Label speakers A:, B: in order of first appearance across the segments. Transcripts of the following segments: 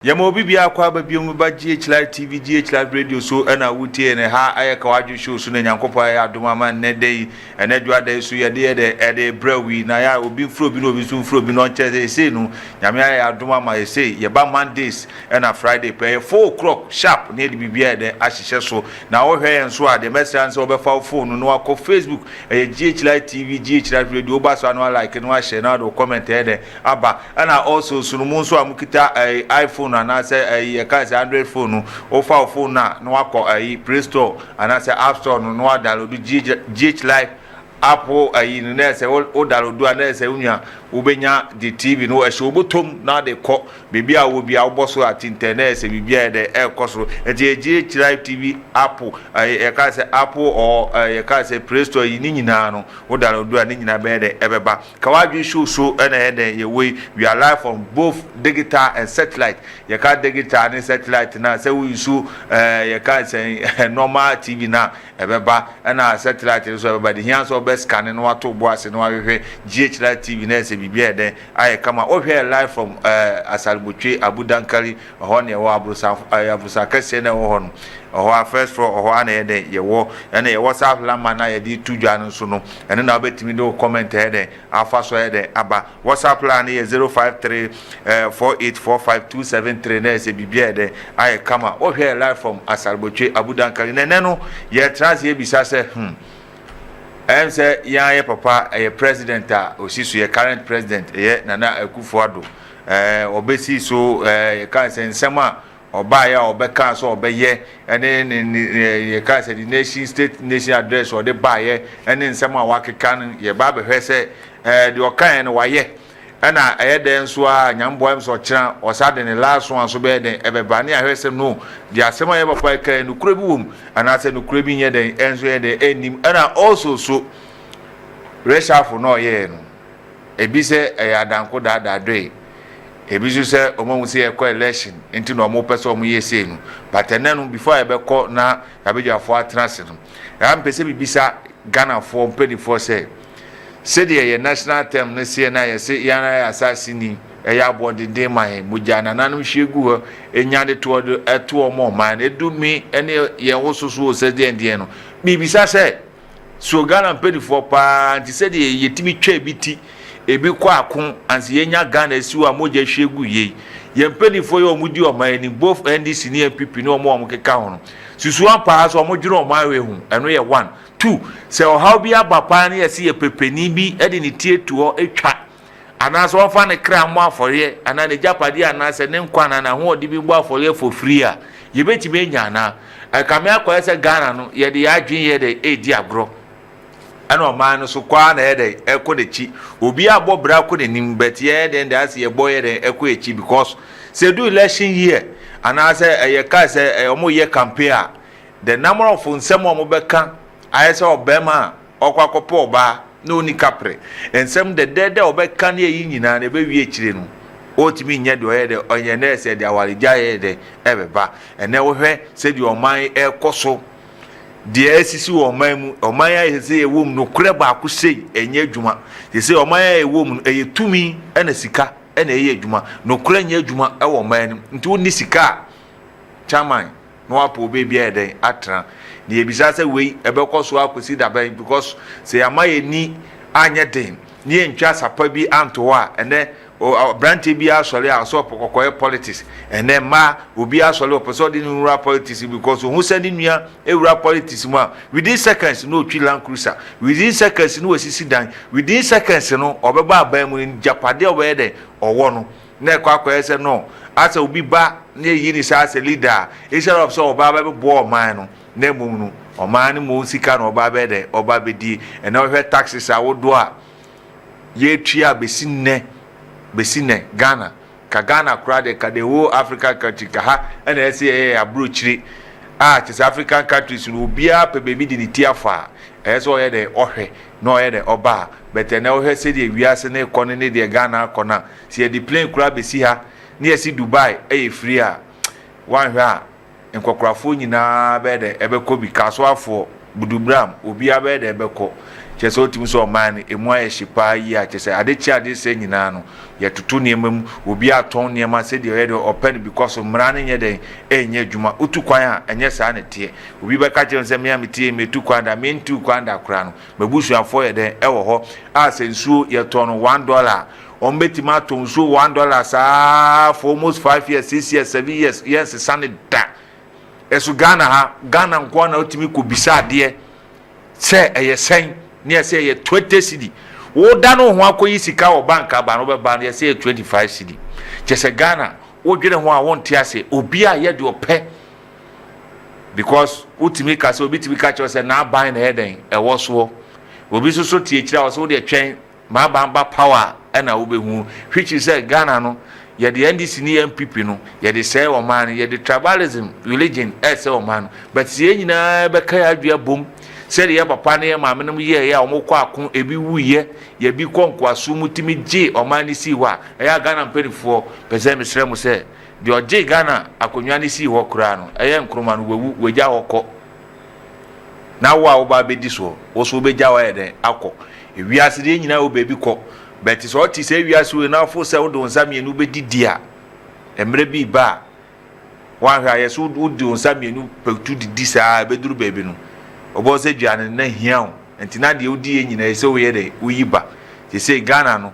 A: Yamo bibia kwa babiom ba GH TV GH radio so na wutie ne ha ayeka wadwo show so na nyankopa ya adoma man ne dey ene dwada so ye de brawi na ya obi fro bi no obi so fro bi no nche say no nyame ya adoma ma say ye ba Mondays na Friday pay 4 o'clock sharp ne de bibia de ahihye so na wo hwe enso a de message so obefa phone no akọ Facebook GH TV GH radio ba so no like no share na do comment de aba na also so no so amukita iPhone and I say a car Android phone or phone na no wako Play Store and I say App Store no download GH Live Apple na say o download and say unya ubenya the TV no e show bottom na de call baby a wo bia wo so at internet say bibia de e koso e GH Live TV Apple e ka say Apple or e ka say Play Store yi ni nyina no wo download and nyina be de ebeba ka wadwe show so na e de ye we are live on both digital and satellite ye ka digital and satellite na say we use ye ka say normal TV na ebeba na satellite so ebeba de hian so be scan no wato bo ase no ahwehwe GH Live TV na say bibia de aye kama o here live from Asalbutwe Abudankari ho ne wo abrusa kase na wo ho no ho first floor ho na de ye wo na ye WhatsApp lamba na ye di tudwa no so no ene na obetimi do comment he de afa so he de aba WhatsApp plan ye 053484527 na say bibia de aye kama o here live from Asalbutwe Abudankari ne no ye trans ye bisa say I say ya papa a president osiso ye current president ye Nana Akufo-Addo obesi so ye kan say nsema oba ya obeka so obeye ene ye kan say the nation state nation address or the baye ene nsema wakeka no ye ba be hwe say the okan no waye ana ayede nso a nyamboa mso kira osade ne last one so be den ebeba ne ahwe say no the asema ye papa kan no kura bi wom ana say no kura bi nye den enso ye den enim ana also so reshafu no ye no ebi say Dankwa dadadwe ebi so say omo say e ko election enti no omo pese omo ye say no but enenu before e be ko na abedwafo atrase no am pese bibisa Ghana for mpedifo say said ye national term no say na ye say yana ya asasini eya bodinde man mujana nanum hwegu ho enya de to eto omo man edumi ene ye wososo say de no bibisa say so Ghana mpedifo pa nti said ye yetimi twa biti ebi kwa akon anse yenya Ghana siwa moja hwegu ye mpedifo ye omudi oman ni both NDC ni MPP ni omo keka ho no susu ampa so omo dwere oman we hu eno ye 1 2 say how be abapa na yesi ye pepeni bi e de ne tie tuo etwa anaso ofa ne kra mo afore ana ne japade ana se ne nkwa na ho odi bi bo afore for free a ye beti be nya na kame akwa se Ghana no ye de adwen ye de edi agro ana o man no so kwa na ye de eko de chi obi abo bra ko de nim bet ye de as ye boy ye de eko echi because say do election year ana say ye ka say omo ye campaign the number of nsem omo beka I saw Bema or Quacopo ba no ni capre and some the dead obeka near yin and a baby children. O to me, yet your head on your nest said, I will jay ever ba and never heard said your mind air coso. The SCC or my is a woman no creba could say a near Juma. They say, oh, my woman a to me and a sika and a year Juma, no crane Juma, our man into Nisika. Chamai, no apple baby a day atra. The ebisase we ebeko so akosi daban because say amaye ni anya den ni entwa sapa bi antoa ene branche bi asole aso pokokoye politics ene ma obi asole oposo di nura politics because who said nua ewura politics mu within seconds no twi land cruiser within seconds no osisi dan within seconds no obeba aban mu japade obe de owo no na ekwa say no asa obi ba na yini sa as leader instead of so oba ba bo man no na mum o man mo sika no oba be de oba be di e na hwe taxes awodo a ye twa besine Ghana ka Ghana crowd ka the whole African country ka ha e na say abro chiri tis African countries no bia pe be di ni tiafa e so ye de ohwe no ye de oba but na ohwe say de wiase na ekono ne de Ghana akona see the plane crowd be si ha na si Dubai e free a wan hwe a nkwakrafo nyina be de ebeko bi kaso afo budubram obi abe de ebeko chese otim so man emu aye shipa yi a chese ade chi ade se nyina no ye tutu niemam obi aton niema se de ye open because mra ne nye den enye adwuma otu kwan a enye saa ne tie obi be ka che se me ametie metu kwan da me ntu kwan da kra no mabusuafo ye den ewo ho a se nsuo ye ton $1 on betima to nsuo $1 saa for almost 5 years 6 years 7 years yes sane da esu Ghana nko na otimi ko bisa de se eye sen ne se eye 20 cedi wo da no ho akoyi sika wo bank aba no be ba ne se 25 cedi che se Ghana wo dwere ho a won te ase obi a ye de opɛ because utimi ka se obi timi ka che se na ban na heden e wo so obi so tie kira wo so de twɛn ma bamba power na wo be hu which is say Ghana no ye the NDC ni MPP no ye the say o man ye the tribalism religion say o man but sie nyina be ka adua bom say ye papa ne ma menem ye ya o mokọ akon ebi wuye ye bi konkwaso mutimi je o man ni si wa ya Ghana mpedifo pese mesrɛ mu say de oje Ghana akonwa ni si ho kura no ye nkroma no wawu wagya hokɔ na wo ba be di so wo so be gya wa ye den akɔ ewiase de nyina wo be bi kɔ but so oti say wiase we na fo say wo do nsa mienu be didi a emre bi ba wan hwa yeso wo do nsa mienu petu didi saa be duru be bi no obo se duane na hia o entina de odi ye nyina say wo ye de wo yiba say Ghana no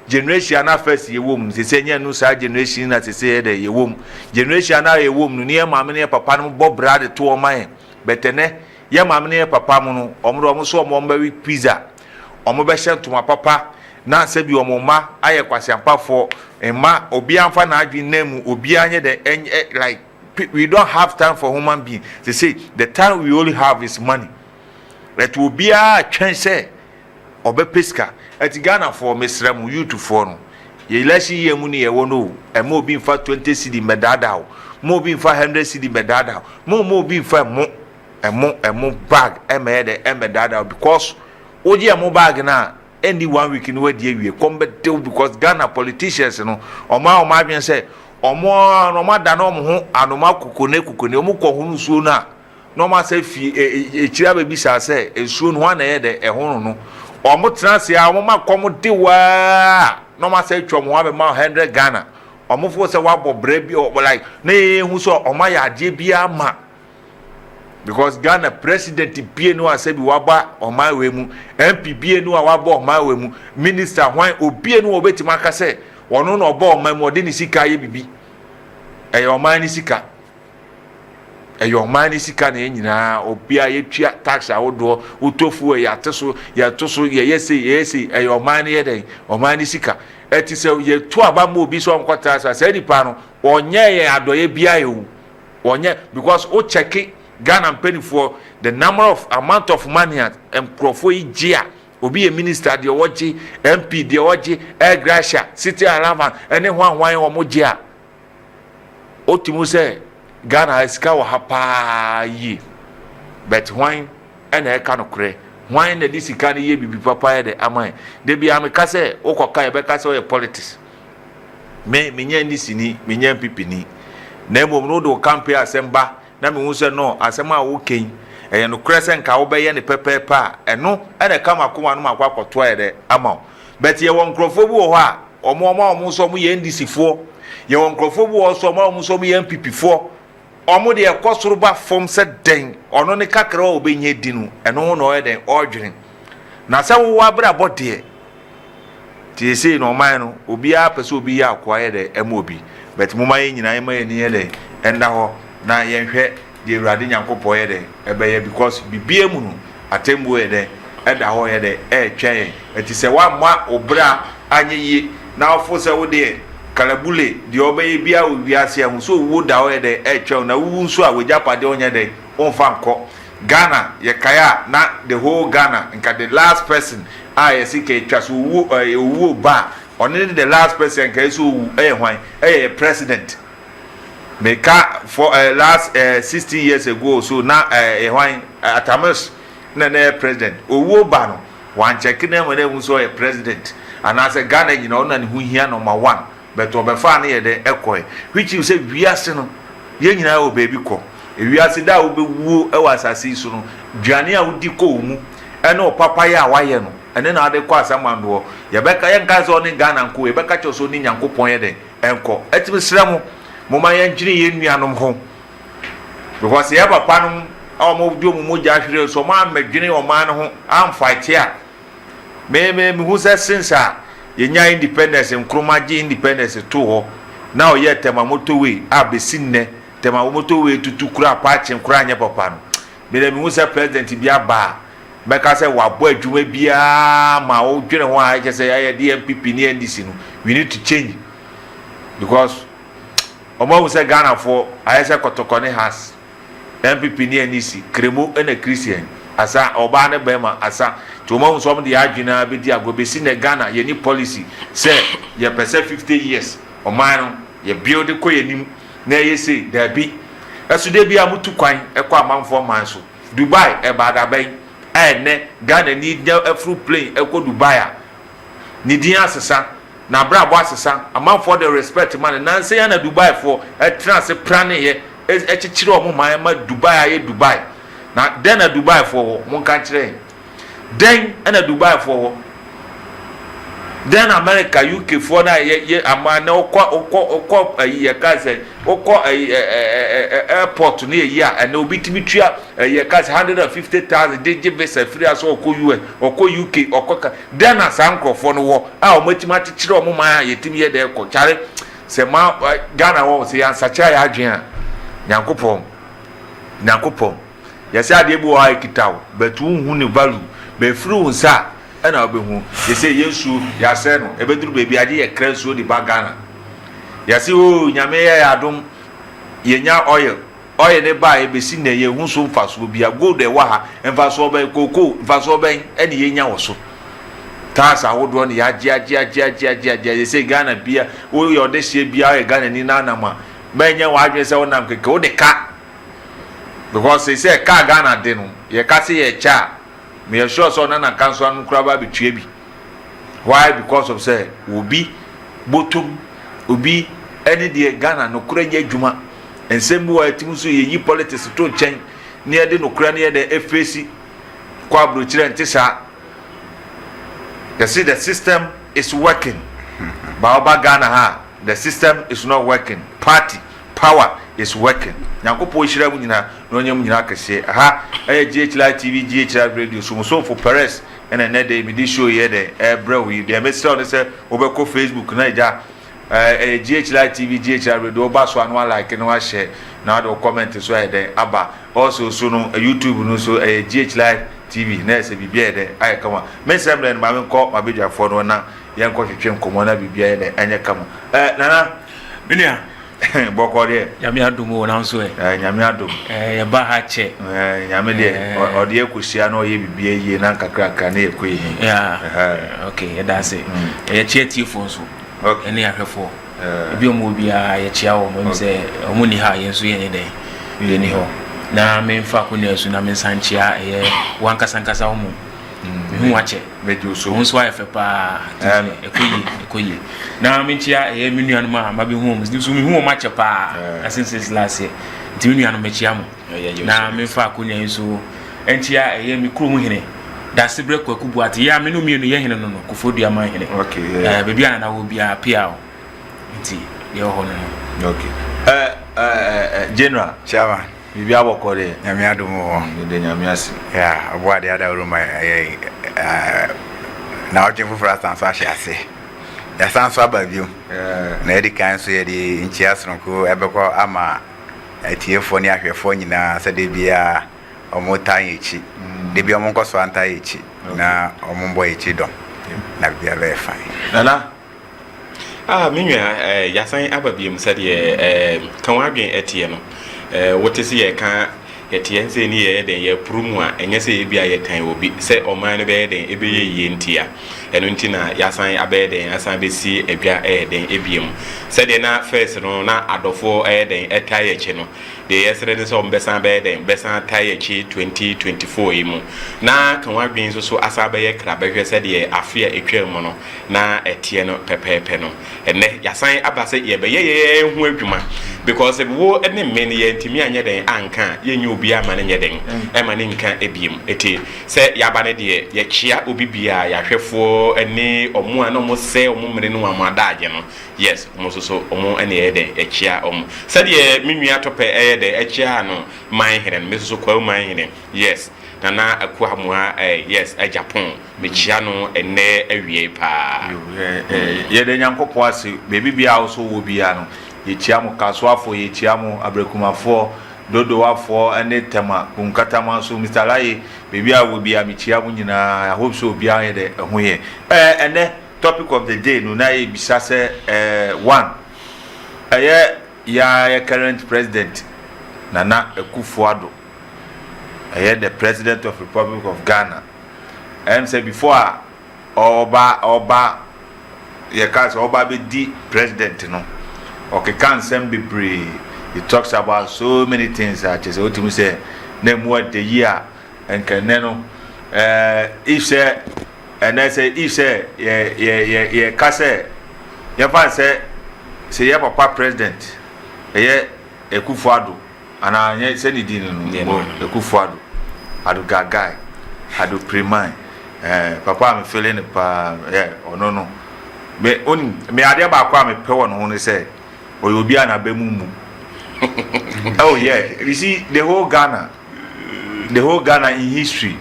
A: generation na first ye wom say nya no sa generation na say ye de ye wom generation na ye wom no ne ma me ne papa no bo brade to o man betene ye ma me ne papa mo no omro so mo mba wi pizza omo be hye ntoma papa na se bi omo ma aye kwasiampafo emma obi amfa na adwi nemu obi anye de like we don't have time for human being. They say the time we only have is money. Let will be a chance obe pesca at Ghana for Mr. you to follow. Ye leshi ye muni ye wono and more being for 20 cedi medada, more being 500 cedi medada, more being for more and more bag and medada because Oji a more bag na any 1 week in where we come because Ghana politicians you know or my being say omo no ma da no ho anoma kokone omo ko hunu suo na no ma se fi ekira ba bi sa se esuo no na ye de ehunu no omo transe a omo ma komo de wa no ma se twom wa be ma 100 Ghana omo fo se wa bobre bi like na hu so omo ya ade bi ama because Ghana president bie no asabi wa ba omo we mu MP bie no wa ba omo we mu minister hwan obie no obetima ka se wono no obo oman mo de ni sika ye bibi eyo oman ni sika na nyina obia ye twa tax awodo utofu ya teso ye yesi eyo oman ye den oman ni sika eti se ye to aba mo obi so nkota sa nipa no onye ye adoye bia ye wu onye because o check Ghana penny for the amount of money and crofo ijia obi a minister de oji MP de oji Gracia city alava ene hwan wo mogia otimu se Ghana iska wa hapa yi but hwan ene ka no kre hwan na disika ne ye bibi papa ye de aman de bia me ka se okoka ye be ka se o politics me nya ndisi ni me nya MPP ni na mom no do campaign asemba na me hu se no asema wo ken eye no kresen ka wo be ye ne pepepa eno ene kama kuma no makwakoto ye de ama but ye won krofo bu ho a omo so mo ye ndisi fo ye won krofo bu ho so omo so mo ye MPP fo omo de ekosoro ba fom se den ono ne kakra o be nya dinu eno no ye den odwene na se wo abra bode ti se no man no obi a pese obi ya akwa ye de ema obi but mo man nyina ema ye ni ye de enda ho na ye hwe de Awurade Nyankopɔ ye de ebe ye because bibie mu no atembu ye de eda ho ye de twɛn eti se wa ma obra anyeyi na ofo se wo de kalabule de obeye bia wo wiase ahu so wo da ho ye de twɛn na wu nso a wojapade onye de onfa nkɔ Ghana ye kaya na the whole Ghana nka the last person yesike twa so wu ba only the last person ka so wu hwan president Meka for last 60 years ago so na hwan Atamas na president owo ba no wan check na mo na hu so president and as a Ghana you know na hu hia number 1 but obefa na ye de ekoi which you say wiase no ye nyina o baby ko wiase da wo be wu e wasase so no dwane a wodi ko mu eno papa ya waye no ene na ade kwa asamando yebeka yenka zo ni Ghana nko yebeka choso ni Nyankopon ye de enko etimi sremu moma yenjiri ye nuanom ho because ye papa no awmo dio mu moja hwere so ma medwene o man ho am fight ya me hu se sinsa yenya independence nkromaji independence to ho na o ye tema motorway abesinne tema motorway tutu kura pache nkura anya papa no me hu se president bia ba meka se wabo adwuma bia ma o dwene ho a se ya DMPP ni NDC no we need to change because omo se Ghana for ayese kotokone has MPP ni NDC kremo ene Christian asa oba ne bema asa to omo so de adwena be di agobesi ne Ghana ye ni policy say ye pese 50 years oman no ye build ko ye nim na ye say there be esude bia mutu kwan ekọ amanfo man so Dubai e bada ben ne Ghana ni afru plane ekọ Dubai a ni din asesa na brabo asesa amanfo the respect man na say na Dubai for trans plan ye echichire omo man ma Dubai aye Dubai na den na Dubai for mon kan kire den na Dubai for then America UK for na ye amana okọ ye ka say okọ airport na ye a na obitimi tua ye ka 150,000 dey visa free as okọ US okọ UK okọ then na sankrofo no wo a omatima chichire omo man yetimi ye de ko chare se ma Ghana wo se yansacha ya adwen Nyankopon yesi ade bu wa ekitawo betu hu ne value be free unsa ena obehu yesi Yesu ya se no ebeduru bebi ade ye kransuo di bagana yesi o nyame ya adom yenya oil ne ba ebesi na ye hu so mfaso bia gold e wa ha mfaso ben koko mfaso ben ene yenya wo so tasa wodo ne ya gia yesi Ghana bia o yo de sie bia e Ghana ni na anama menya wa adwe se wonam keke o de ka because they say ka Ghana de no ye ka se ye cha me sure so na kanso anu kura ba betue bi why because of say obi botum obi any de Ghana no kura nya adwuma ensem wa atimu so ye yi politics to chen ne ye de no kura ne ye de FAC kwa bro chire ntisa you see the system is working ba oba Ghana ha the system is not working party power is working Nyankopon hira mu nyina na onyam nyina kese ha GHL TV GHL radio so for Perez ene ne de mi di show ye de ebra we de me say say obeko Facebook na ja GHL TV GHL radio ba so anu like no share na do comment so e de aba also so no YouTube no so GHL TV na se bibia de ay kama me say me ma me ko ma bedwa fo no na yen ko twetwe nkomo na bibia de enye kama nana binia bokode nyame adom wona nso nyame adom ye ba ha che nyame de ode ekusia na oye bibia yie na nkakraka na ekoyi okay ye da se ye che tifo nso ene ahwefo ebi omo bia ye chia wo mo se omo ni ha ye nso ye ne den ye ni ho na me mfa ko na su na me sanchia ye wankasankasa wo mo hu wache meju so nso ayefe pa ekoyi na menchia e menuanu ma be hu mo so me hu mo ache pa since last year ti menuanu mechia mo na me fa akonya nso enchia e me kuro mu hene da sebre kwakubu ati ya menu mienu ye hene no Akufo-Addo ama hene okay bebi ana na wo bia pia o nti ye ho no okay general chairman bibi abokore nyame adomo de nyame ase ya aboade ada roma na oje fufura sanso ahye ase ya sanso ababio na edi kan so ye di nchia sonko ebekọ ama atiefo ni ahwefo nyina sede bia omotan echi de bia omonko so anta echi na omombo echi dom na bia be fine nana
B: minwa yasan ababiem sede kan wadwen etie no what is ye kan yetie nse ni ye den ye prumu a enye se ye bia ye tan obi se oman no be den ebe ye ntia eno nti na yasan abe den yasan be si ebia den ebiem se de na first no na adofo den etaye chi no de yesere ne so mbesan be den besan taye chi 2024 imu na kan wadwen so asa be ye kra be hwe se de afia etwem no na etie no pepepe no ene yasan abase ye be ye hu adwuma because if wo any many yentimi anya den anka yenyu obi ama ne nyeden e ma ne nka ebiem eti se yaba ne de ye chia obi bia ya hwefo ene omo ana mo se omo mere no amadaje no yes omo so omo ene ye den e chia omo se de menua tope e de e chia no man henen me so kwa man henen yes nana akuamua yes a Japan me chia no ene awie pa
A: ye de nyankopɔ ase bebi bia wo so wo bia no ye chia mo kasoafo ye chia mo abrekumafo dodowafo ene tema kunkatama so Mr. Laye bebi a wo bia me chia mo nyina I hope so bia ye de ho ye ene topic of the day no na ye bisa se one ya current president Nana Akufo-Addo the president of Republic of Ghana and say before Oba ye case Oba be the president no okay can send be brave. He talks about so many things that is what you say name what the year and can no if say and I say if say ye case ye fan say ye papa president Akufo-Addo and I say ni din no Akufo-Addo Addo gagai Addo premai papa I'm feeling pa no me ade ba kwa me pe won ho ne say oyobi ana be mumu oh yeah you see the whole Ghana in history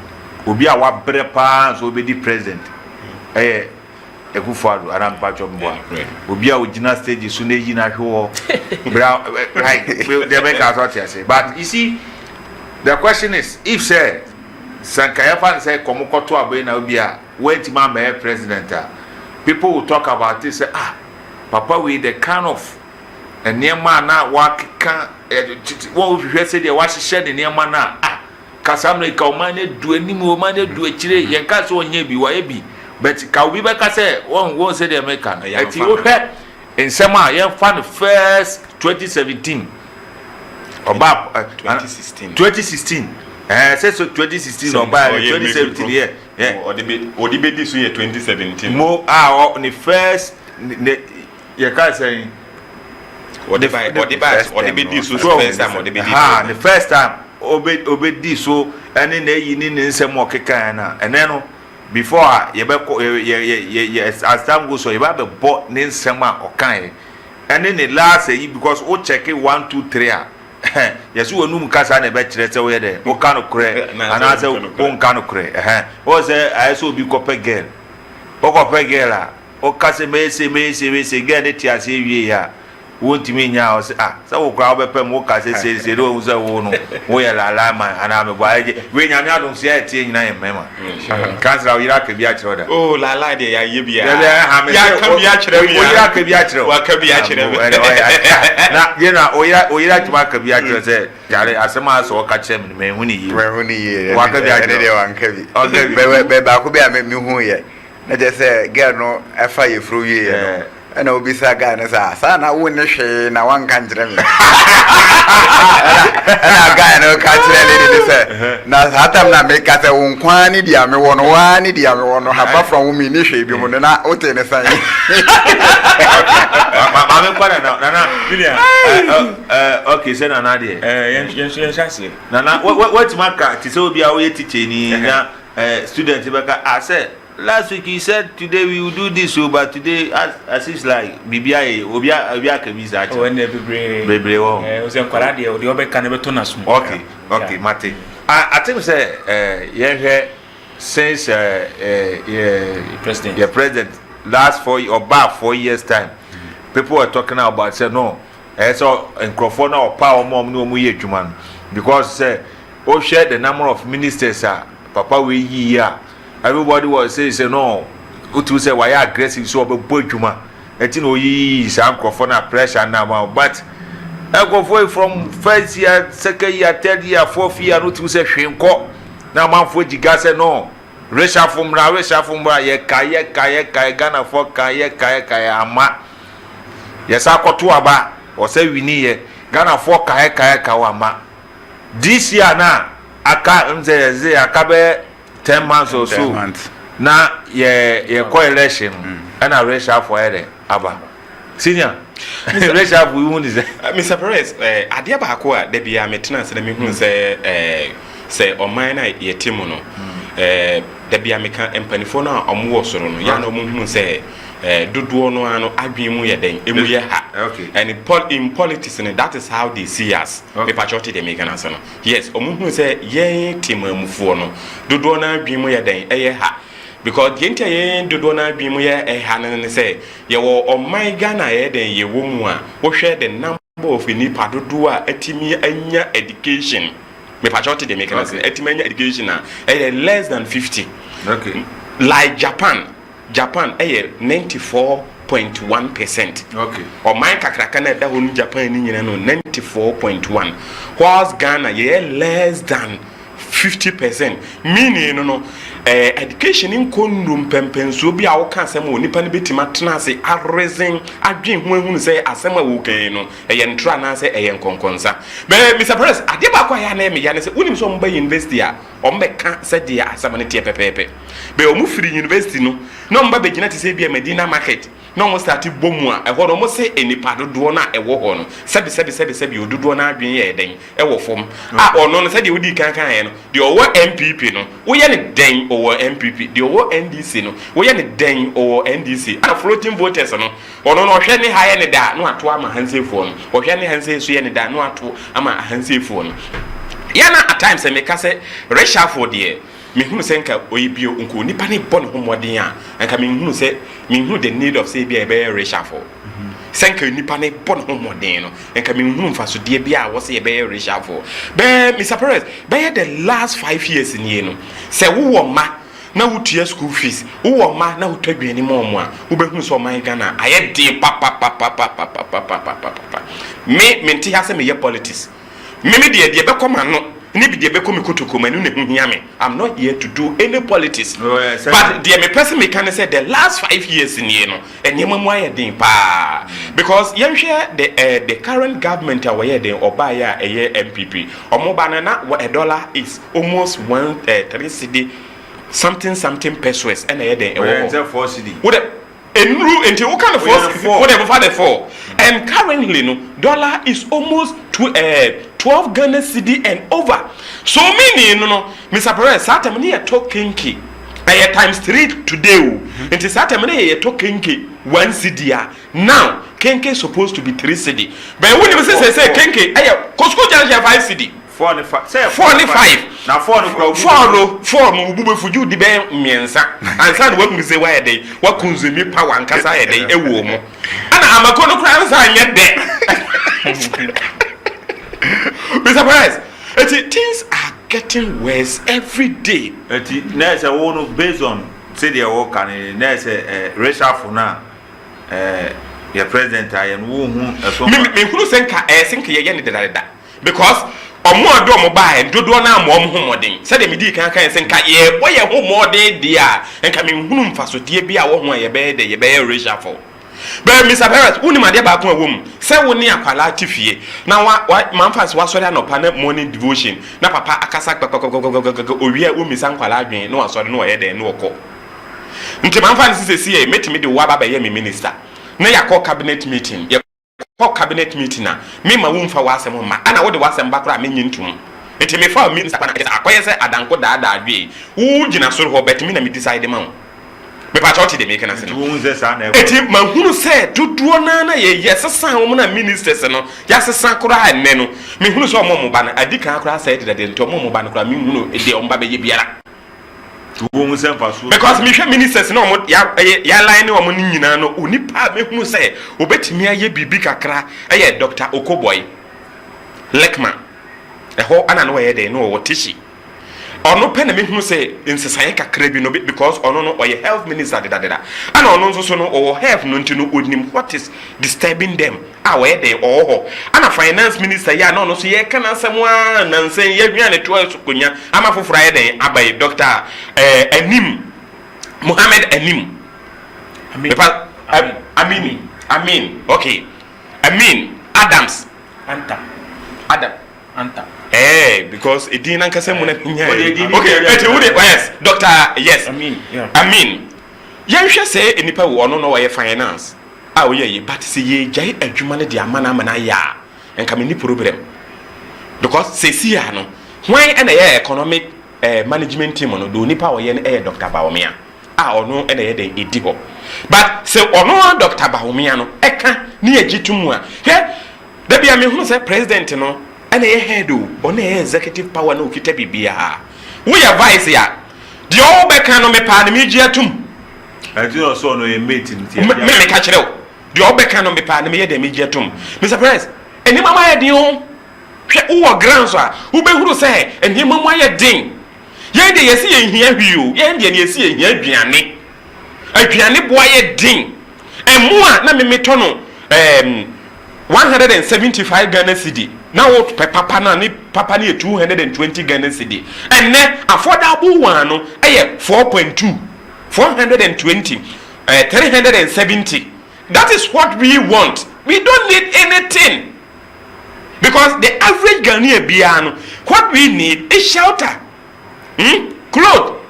A: obi a wa bre pa so be the president Akufo-Addo aram pa chombo obi a original stage so na yi na hwe right they make us out here say but you see the question is if say Sankaya fan say komokoto abai na obi a went man be president people will talk about this say papa we the kind of niema na wakika wo hwe say dey wa hye de niema na kasamre ka o man edu anim o man edu akire yen ka so onye bi wa ebi but ka obi be ka say won say dey make na ati o hwe nsema yen fa the first 2017 oba 2016 say so 2016 oba 2017 yeah
B: odibe di so ye 2017
A: mo on the first ye ka say
B: the first time obedi so ene na yi ni nsem okeka na ene no before ye be as time goes so ye ba be bo ni nsem a okan ene ne last yi because o check 1 2 3 yes we num kasa na be kire se we de o kan kure ana se o kan kure o se I so bi kope girl o kope girl a o kase me se girl de ti ase wie ya won't me nya o say so wo kwa obepem wo ka se do wo say wo no wo ye la man ana me boy we nya me adon se e tie nyina ye mema kansela wo ira ka bi a kire oda oh la de ya ye bia
A: ya ka bi a kire mi wo ira ka bi a kire
B: wa ka bi a kire mi
A: na ye na o ira tuma ka bi a kire say yare asema so ka kire mi me hu ni ye
C: wa ka bi a kire de wa nka bi o be ba ko bi a me hu ye na je say girl no afa ye fru ye no ana obisa ga na sa na wo ne hwe na wan kan jira mi ana ga na ka jira le se na hatam na me ka se won kwan ni dia me wono wa ni dia me wono haba from wo mi ni hwe bi mu na o te ne san
A: ma me kwa na bilia okay say na de
B: yen chance
A: na what maka ti se obi a wo ye teacher ni na student be ka say last week he said today we will do this but today as it's like bibia obia ka bi za
B: when bebre
A: wo
B: o se nkwara de o de obeka na beto na sum
A: okay mate I think say since president last 4 years time people were talking about say no so encrofo na opa omo ye adwuma because say o share the number of ministers papa we yi everybody was say no utu say why aggressive so be bodwuma eti no yi sa encrofo na pressure na but encrofo from first year second year third year fourth year no tu say hwenko na manfo giga say no resha fumra ye kai Ghana for kai ama yesa akoto aba o say wini ye Ghana for kai ama this year na aka mze akabe 10 months or so na ye election and a resha for ere aba senior reshuffle we won is
B: Mr. Perez adia ba ko a da bia metena se na me hu se oman na yetimu no da bia meka empanifo na omo soro no ya na omo hu se dodo no ano adwen mu ye den emu ye ha.
A: Okay.
B: And in politics that is how they see us. Okay. Patriotic they make an answer no. Yes omo hu se ye timamufo no dodo na adwen mu ye den ye ha. Because the entire dodo na adwen mu ye ha ne se ye wo oman Ghana ye den ye wo mu a wo hwe the number of nipa dodo a atimi anya education. Me patriotic they make an answer. Atimi anya education na less than 50.
A: Okay.
B: Like Japan 94.1%.
A: Okay.
B: Or my kakrakana da hon Japan ni nyina no 94.1. Whilst Ghana less than 50%. Meaning no education in kondum pempenso bi a wo ka asem onipa ne betima tena ase arrezen adwen hu say asem a wo kan no ntra na say nkonkonsa. Mr. Perez ade ba kwa ya na me ya ne say unim so mba university a ombeka say dia asem ne tie pepepe. Be omu free university no mba begina te say bia Medina market no mo start bomu a ehwo no mo say enipa dodo na ewo ho no sebi ododo na adwen ye den ewo fom a ono no say de wodi kan ye no de owo MPP no wo ye ne den owo MPP de owo NDC no wo ye ne den owo NDC a floating voters no ono no hwe ne ha ye ne da no ato ama hansefo no wo hwe ne hanse so ye ne da no ato ama hansefo no yana at times me ka say reshuffle de me hunu se nka oyibio nko nipa ne bɔ ne homoden a nka me hunu se me hunu the need of say bia be reshuffle se nka nipa ne bɔ ne homoden no nka me hunu mfa so de bia wo se be reshuffle be Mr. Perez be the last 5 years ni no se wo ma na wutua school fees wo ma na wutadwani mo a wo be hunu so man Ghana aye de pa me nti ha se me ye politics me de be koma no ni bi de be komi kotoko manu ne hu hia me. I'm not here to do any politics. Oh, yes, but the me person me can say the last 5 years in here no enyema mu aye den pa because yen hwe the current government away den oba ya eye MPP omo banana $1 is almost 3 cedi something pesos and eye den e wo
A: 4 cedi
B: enru enti wo kind of whatever for the 4 and currently no dollar is almost 12 Ghana cedi and over. So meaning no Mr. Perez satam ni talk kinki times 3 today enti satam ni talk kinki 1 cedi now kinki supposed to be 3 cedi but when you say kinki Costco charge 5 cedi 4 and 5 say 4 and 5
A: na 4 no
B: 4 no bubu fuju di be miensa ansa no wakum say why dey wa consume power ankasa ye dey ewo mo ana amako no kra ansa anye de Mr. Perez things are getting worse every day
A: na say wo no based on say the work and na say reshuffle na your president ayen wo hu eso
B: me hunu senka senka ye ne da because omo ado omo ba dodo na amo homoden se de medi kan senka ye boye homoden dia enka me hunu mfaso die bi a wo ho ye be de ye be reshuffle. But Mr. Perez uni ma de ba ko awom se wo ne akwala tifie na manfas wa sori anopa na morning devotion na papa akasa owie o misa nkwala adwen na wasori na ye de na okọ nti manfas se metimi de wa baba ye me minister na yakọ cabinet meeting cabinet meeting na me ma wo mfa wa asem ma ana wo de wa asem bakra me nyintum nti me fa minister pa na akoye se adanko daada adwe wo gina soro ho betimi na me decide ma me patriotic de make na se no eti mahunu se dodo na ye yesesan wo na ministers no yasesan kura enne no me hunu se omo ba na adika kura se de nto omo ba na kura me hunu de omba be ye biara
A: wo se mfa so
B: because me hwe ministers no omo ya line no omo ni nyina no onipa me hunu se obetimi aye bibi kakra eye Dr. Okoboy Lekman eho ana no ye de no wo tishi ono pene me hunu say insesaye kakra bi no because ono no oye health minister deda and ono nso so no o health no ntino onim what is disturbing them we dey oho and finance minister ya no so ye kana semwa nansen ye hwan ne to konya ama foforo ye den abai Dr. Anim Mohammed Anim Amin okay Amin Adams Anta because it didn't answer okay yes Dr. Yes Amin yeah. Amin you should say enipa wo no no finance a wo ye but say ye jai adwuma ne de amana ya enka me ni problem because say see ya no why na ye economic management team no do nipa wo ye na Dr. Bawumia a ono na ye den edi ho but say ono Dr. Bawumia no eka ni agitum a he da bia me hu say president no na ye head o ono ye executive power no kita bibia wo ya vice ya de o be kan no me pa na me gi atum
A: Ajino so no ye meeting tie.
B: Me ka kire o de o be kan no me pa na me ye de me gi atum Mr. Perez eni mama ye din o hwe wo grand so a wo be huru say eni mama ye din ye de yesi ye hia hwio ye de ne yesi ye hia aduane boa ye din emu a na me meto no 175 Ghana cedi na wo papa na ni papa ni 220 Ghana cedi enne affordable one no 4.2 420 370. That is what we want. We don't need anything because the average Ghanaian biano, what we need is shelter, clothes.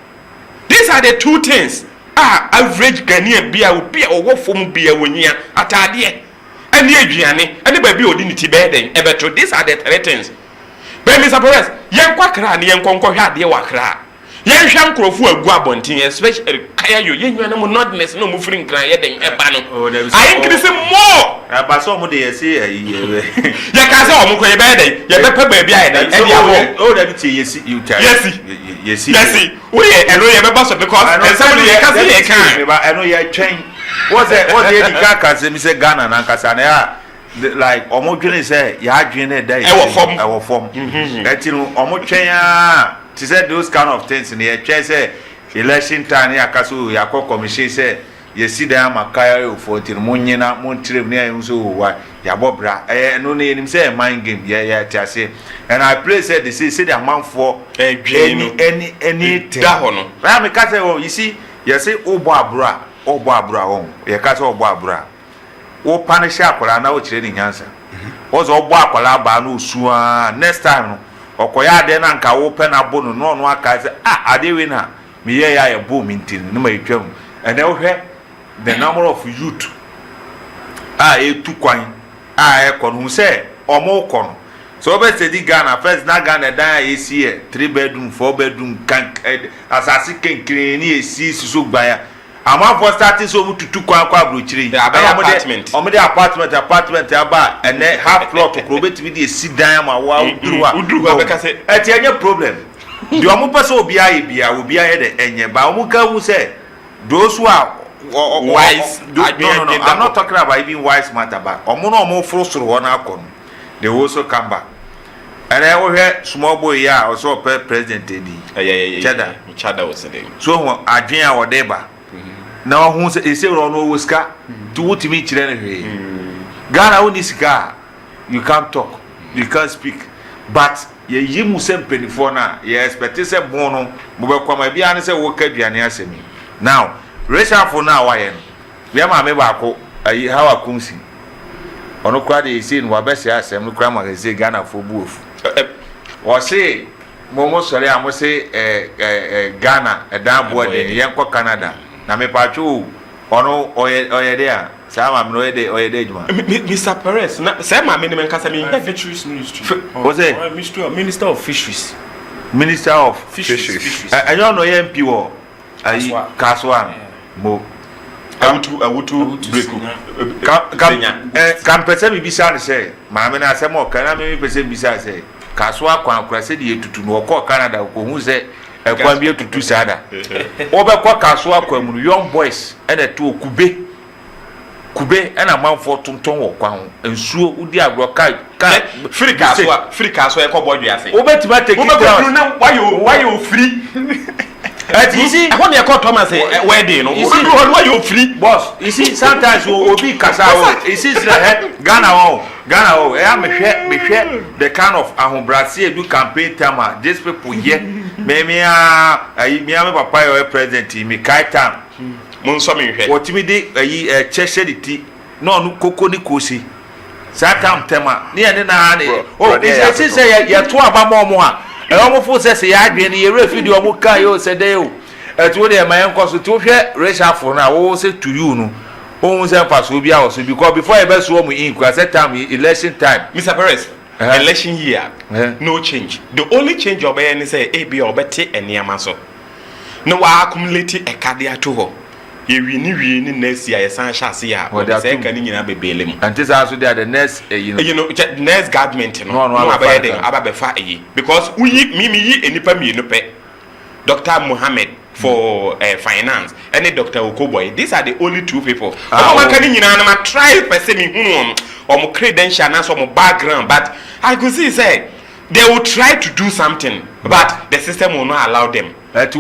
B: These are the two things. Average Ghanaian bia will be a work from bia when you atadie and ye gianni and the baby odinity bedding ebeto. These are the three things. But Mr. Perez, young quackra and young conquer had the wakra. Yan sham krofu agu abontin especially kaya yo yen nwana mo nodness no mo fring gran ye den eba no I increase more
A: aba so mo de yesi ayi
B: ya ka se o mo ko ye be den ye be pa ba bia ye den e dia wo
A: o da bi ti yesi you tell yesi
B: we eno ye be ba so because somebody ye ka se ye kan
A: ba eno ye twen what's the ka se mi se Ghana na kasa na ya like omo dwene se ya dwene dai e wo form etinu omo twen a to say those kind of things in the church say election time ya kaso ya commission say you see them makaya for till munyina montrem na yin so wa ya bobra no na nim say mind game ya tiase and I pray say they say the man for any
B: da ho no
A: na me ka say you see you say obo abura won you ka say obo abura wo punish akwara na wo kire ni nyansa wo zo obo akwara ba na osuwa next time no okoya de na nka wo pe na bo no no aka say ade we na me ye ya bo mi ntin no ma etwam and then we the number of youth etu kwan e kono say omo kono so be say di Ghana first na Ghana dan esi 3 bedroom 4 bedroom kan asasi kenkire ni esi susu gbaya ama for starting so mu tutu kwan kwa brochiri
B: apartment
A: omo de apartment aba and half floor to probate bi esi dan ma wa udruwa
B: be ka say
A: eti enye problem di omo pese obi aye de enye ba omo ka wu say those who are
B: wise
A: no, I'm not talking about even wise matter but omo frustro ho na akọ they also come back and then we hear small boy ya also president edi
B: chada was there
A: so adwen a wode ba na hu say e say ro no woska to wutimi kire ne hwe Ghana woni sika you can't talk you can't speak but ye yimu sempeni na ye expect say bon no mo be kwama bia ne say wo ka duane asemi now Rachel for now why no bia ma me ba ko ayi hawa kunsi ono kwa de say no wa be say asem no kwa ma say Ghana for buofu o say mo sori am say Ghana dan bo de yen ko Canada na me pa chu ono oye de sama no oye de juma
B: Mr. Perez na say ma me men kasa me
D: fisheries ministry
A: what's it
D: minister of fisheries
A: I don't know MP wo ayi kaswa mo
B: awutu breku
A: kam pese bibisa ne say ma me na asem o kana me pese bibisa say kaswa kwan akura se de tutu no ko Canada ko hu se ekwan bi tutu sada obe kwa kaswa kwa mu young boys ene to kube ena manfo tonton wo kwan ensuo udi agro kai
B: free kaswa e ko bodwe ase
A: obetima take it down
B: na why you free
A: you see
B: I want your call Thomas wedding no why you free
A: boss you see sometimes obi kasa you see Ghana o e am hwe the kind of ahombrase edu campaign time these people here me papa your president me kai time
B: mon so me hwe
A: otimi de ayi cheshe diti no no koko ni kosi satam tema ne ene na ne isi say ye to abama omo a e omo fo say ya adwen ye refi de omo kan yo say dey o etu de ma yen koso to hwe resha for na wo say to you no ohun say pass obi also because before e be so mu in kwa set time election time
B: Mr. Perez election year no change the only change obey ni say e be obete eniama so no wa accumulate e card ato ho ye wi ni next year san chance ya o say kan nyina bebele mu
A: and this also they are the next
B: you know next government no abaya dem ababefa because we yi enipa mi no pe Dr. Mohammed for finance and Dr. Okoboy. These are the only two people. I can try person or credential and some background, but I could see say they will try to do something, but the system will not allow them.
A: But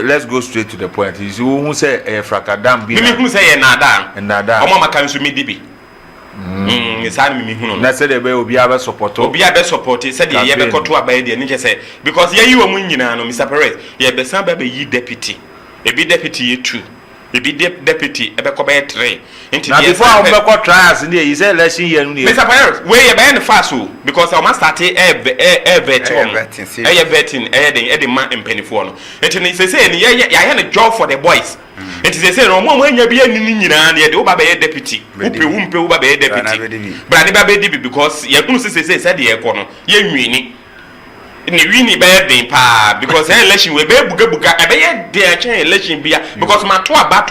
A: let's go straight to the point. Is who say Frakadam be
B: who say nada
A: and nada.
B: Mama can me dibi.
A: Na said the obi aba support
B: said ye be koto abaye de ni say because ye yi omu nyina no Mr. Perez ye be san be yi deputy e bi deputy ye 2 e bi deputy e be ko be 3 into
A: na before I be ko trials ni e say election year ni
B: Mr. Perez we ye be na fast o because I must start vetting the man empenifo no enti ni say ni ye na job for the boys. It is a say no more when you be any nyina na de oba be deputy wumpe oba be deputy brani ba be dibi because ye kunu say said ye ko no ye nwini ni wini be den pa because election we be buga e be ye de election bia because ma to aba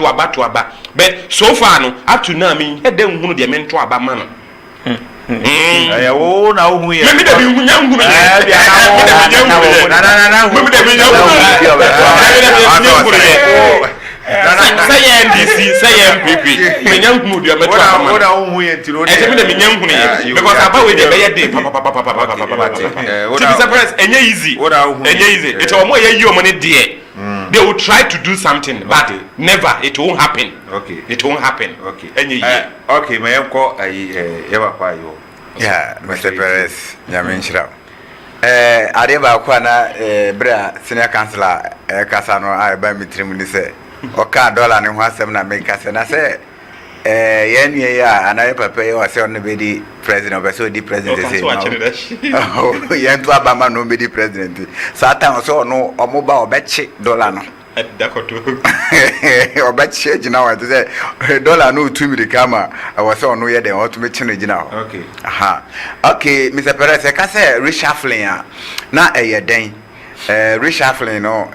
B: but so far no up to now me e de nhunu de me to aba ma no
A: wo na wo hu ye
B: me de bi hunya nhunu
A: bia na
B: say NDC say MPP me nyanhunu de me to aba
A: wo na wo hu ye ntiro
B: e me de me nyanhunu ye because aba we de be ye de Mr. Perez enye easy it omo ye yi omo ne de they will try to do something but never it won't happen it won't happen enye yi
A: okay me yanko ye ba kwa yo
C: yeah Mr. Perez nyame nshira ade ba kwa na bra senior councilor kasa no ai ba mitrim ni se oka dollar ne ho asem na me kasa na se yen ye ya anaye papa ye wa se on be di president obeso di president say no yen to abama no be di president satan so no omoba obechi dollar no
B: dakoto
C: obechi gina wa to say dollar no 2 mil kama wa se ono ye de o to me chi no gina ho okay Mr. Perez ka say reshuffling na den reshuffling no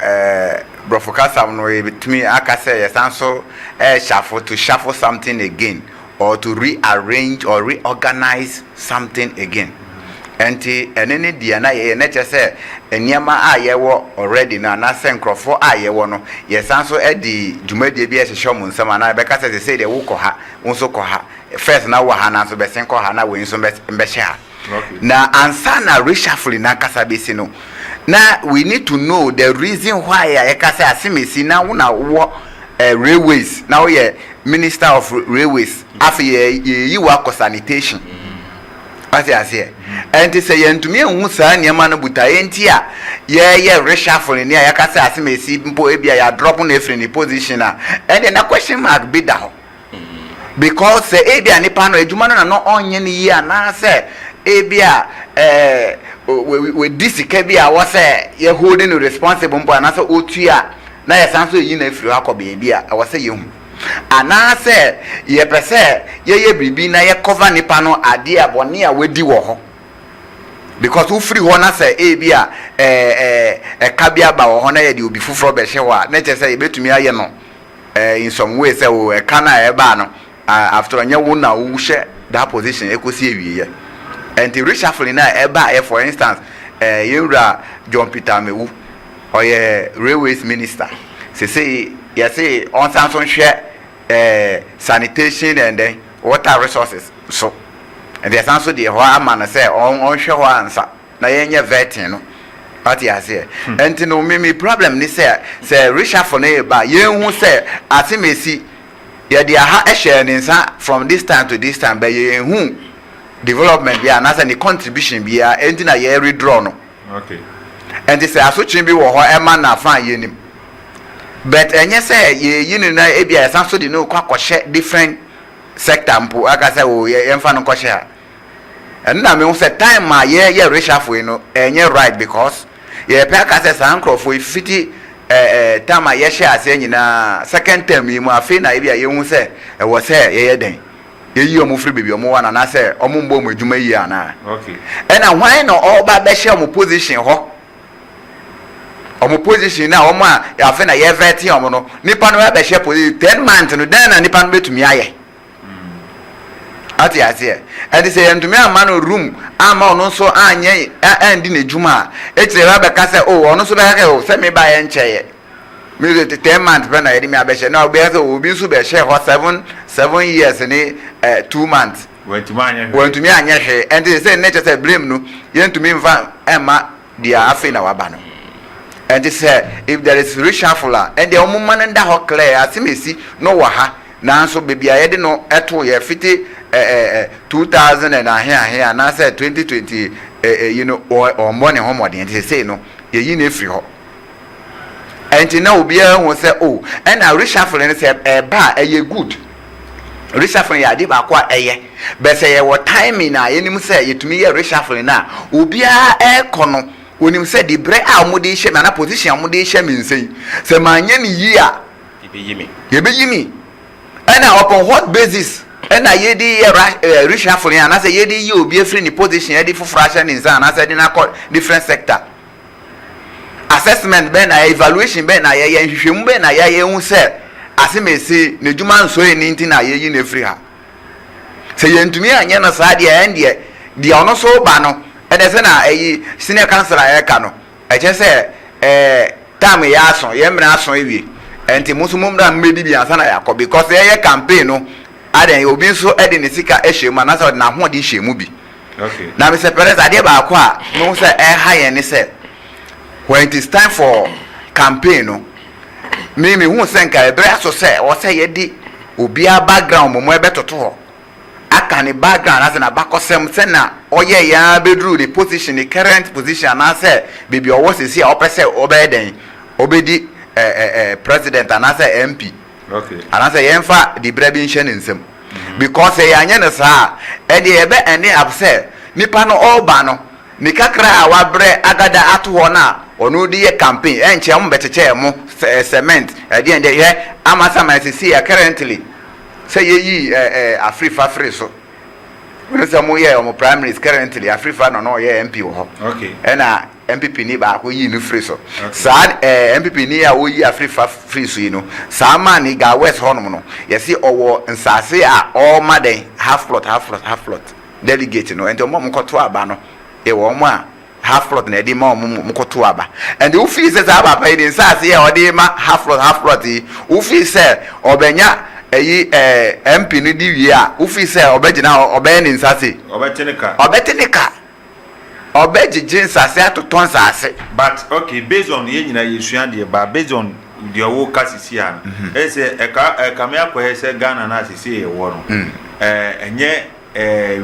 C: Brofokasa no betumi aka say yesanso shuffle something again or to rearrange or reorganize something again. Enti enene dia na ye neche say eniama a ye wo already na senkrofo a ye wo no yesanso edi dwumade bi ehehye mu nsama na be ka say de wo ha wonso ko ha first na wo ha na so be sen ko ha na we nso be she ha na ansa na reshuffle na kasa be si no na we need to know the reason why I say asimesi na wona wo railways now ye minister of railways afi ye wa sanitation ati ase enti say yentumi enhu saa niam na buta enti a ye reshuffle ni ya kasa asimesi mpo ebia ya drop na efri ni position a and na question mark be da because say ebia ni pa no adwuma no na onye ni yi ana say ebia we disike bia wo say ye holding responsible mpo ana say otua na ye sanso yi na efri akobe bia wo say ye hu ana say ye pese ye bibi na ye cover nipa no ade abone a wedi wo ho because who free ho na say bia ka bia ba wo ho na ye de obi fufuro be hye wa na che say ye betumi aye no in some way say wo ka na e ba no after anya wo na wo hye that position ekosi ewie and the reshuffling na eba for instance yura John Peter Mewu or railways minister say on Samson share sanitation and then water resources so and there's also the hoa man say on share answer na yenye vetting no what you say and no me problem ni say reshuffle na eba yenhu say atimesi ye dia ha share nsa from this time to this time but yenhu development bia na say the contribution bia enti na ye redraw no
A: okay
C: and this asochin bi wo ho e ma na fan ye nim but enye say ye yinu na e bia san so de no kwa share different sector mpo aka say o ye mfa no share and na me say time ma ye reshuffle no enye right because ye pe aka say san crofo fiti tama ye share ase nyina second term yi mu afi na bia ye hu se wo se ye den ye yi omo free baby omo wana na se omo mbo mo adwuma yi ana
A: okay
C: na hwan no oba be share omo position ho omo position na omo a afi na ye vet omo no nipa no be share position 10 months no den na nipa no betumi aye ati ase and say entumi ama no room ama ono so anye andi na adwuma e kire ba be ka se oh ono so be ka o se me ba ye ncheye me de 10 months be na ye mi abehye na obi so obi so be share ho 7 years ni 2 months wentumi anye hwe and say nature say blame no ye ntumi mfa ema dia afi na waba no and say if there is reshuffle and the omuma nda ho clear asimesi no wa ha na so bebia ye de no eto ye fiti 2000 and here na say 2020 you know or money home or they say no ye yi na free ho and na obi a hu say oh and na reshuffle say ba ye good reshuffle ya di ba kwa eye be say ye what time na ye nim say yetumi ye reshuffle na obi a kono onim say di bre a mo de hye na position mo de hye me nsei say manye ni yi a ye be yimi and upon what basis and I yedi reshuffle and I say yedi you be free in position yedi for fraction in and I said in a different sector assessment ben evaluation ben na ye hwehwem ben na ye hu say asemesi ne dwuma nso eni nti na ye yi na free ha say yentumi anye na sa de end de ono so ba no e de say na senior councilor ye ka no e che say time ya aso ye mra aso ewie enti musumum da mmedi bi ansa na yakọ because ye campaign no aden obi nso ede ne sika ehyemu na sa na ho de hyemu bi
A: okay
C: na Mr. Perez ade ba akọ a no say ha ye ne say when it is time for campaign no me hu say nka ebre aso say o say ye di obi a background mo ebe toto ho aka ne background as na bakosem say na oye ya bedru the position the current position na say baby owo sisi a opese obeden obedi president and as a MP
A: okay
C: and as a yemfa the brebi nshe nsem because e anye ne saa e de ebe ene abse nipa no oba no ni kakra a wabre agada ato ho na ono di ye campaign enche mo beteche mo cement e de ende ye amasa ma sisi ya currently say ye Afrifa free so we say mo ye mo primaries currently Afrifa no ye MP wo
A: okay
C: ena MPP ni ba ko yi ni free so sa MPP ni a wo yi Afrifa free so yi no sa man ni ga west honum no yesi owo nsase a all maden half plot delegate no ento mo mkoto aba no e wo mo a half plot na di ma mo mkoto aba and the office say aba pa ni nsase e o di ma half plot yi office say obenya eyi MP ni di wi a office say obegina obe ni nsase obetenika obejije nsase atoton nsase
A: but okay based on ye nyina yesua de ba based on the wo kasisi an e say eka me akwa say Ghana na asisi e wo no enye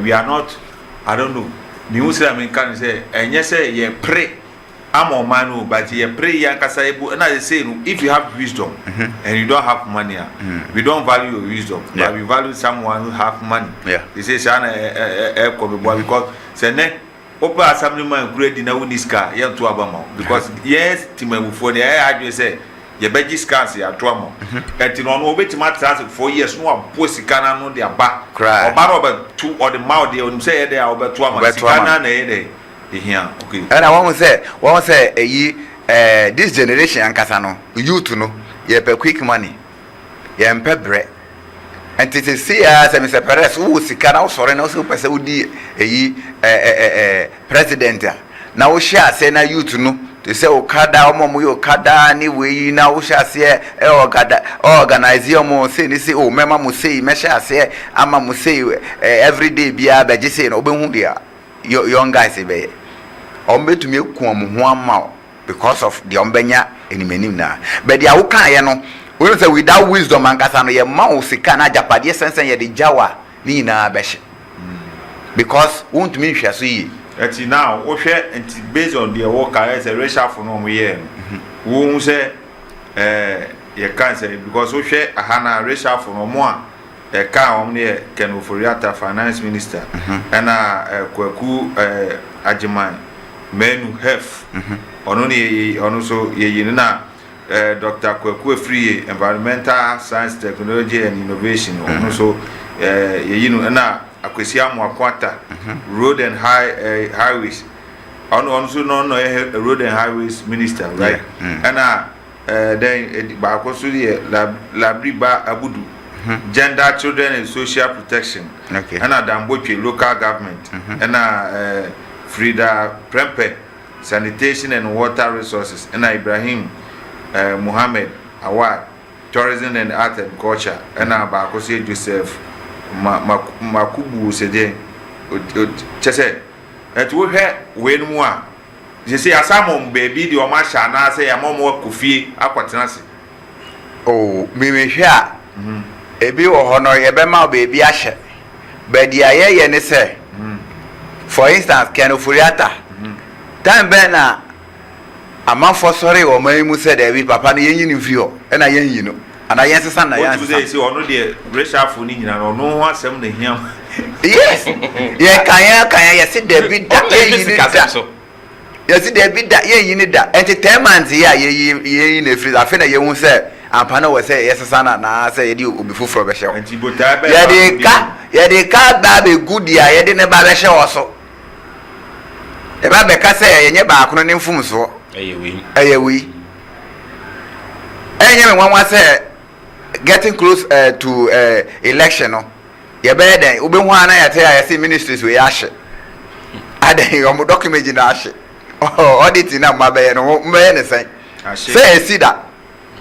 A: we are not I don't know ni usra can say enye say ye pray amo manu but ye pray yan kasa ebu na they say no if you have wisdom and you don't have money we don't value your wisdom but we value someone who have money they say sana because say ne opa assemblyman grade na uniska ye to abama because yes timabufo ne adwe say ye beji scans ya to amo enti no no obetima transit for years no aposika na no de aba oba oba two or the mouth dey on say dey oba to amo sika na na dey here okay
C: and I want say this generation ankasa no youth no ye pe quick money ye mpe bre and it is see as Mr. Perez who sika na usore na so pese udi president na wo share say na youth no to say okada omo yo okada ni we na wo share say organize omo say ni say o mema mo say me share say ama mo say every day bia beje say no obehu dia young guys be ombetumi eku omo ho ama because of the ombenya enimeni na but dia wo kan ye no we say without wisdom ankasa no ye ma o sika na japade sensen ye de jawa ni na behye because won't me hwe so yi
A: eti now wo hwe enti based on the work as a racial for no ye wo say ye kan say because wo hwe ahana racial for no mo a e kan om ne Kenoforiata finance minister na Kwaku Ajiman menu hef ono ne ono so ye yin na Dr. Kwekwe Free Environmental Science Technology and Innovation also na Akwesi Amoakwata Road and Highways also no Road and Highways Minister, right? And then Bakosu Labriba Abudu Gender, Children and Social Protection, and Damboche Local Government, and Frida Prempe Sanitation and Water Resources, and Ibrahim Muhammad Awad Tourism and Art and Culture, and Bakosi Joseph Makubu Sede Chese. Et we hear when more. You see, as some baby, the Omasha, and I say, a more coffee, aquatanasi.
C: Oh, me here. A bill honor a bema baby ashe. But the aye and say, for instance, Canofuriata. Time Bena a month for sorry or Mamu said, every papa in view, and I you know, and I answer son. I say, or no, dear, Resha Funin, or no one summoned him. Yes, yeah, can sit there with that. Yes, there be that ye need that entertainment here, ye in a free. I feel you won't say, and Pano will say, yes, son, and I say you will be full for a show. And you would have the car baby good year, you didn't buy a show also. The baby can say, and your back on him from so. Aye, we. And one was getting close to election. You better, Ubi one I tell I see ministries we ash. I don't document in ash. Oh, auditing up my bed, no man say. Say, see that.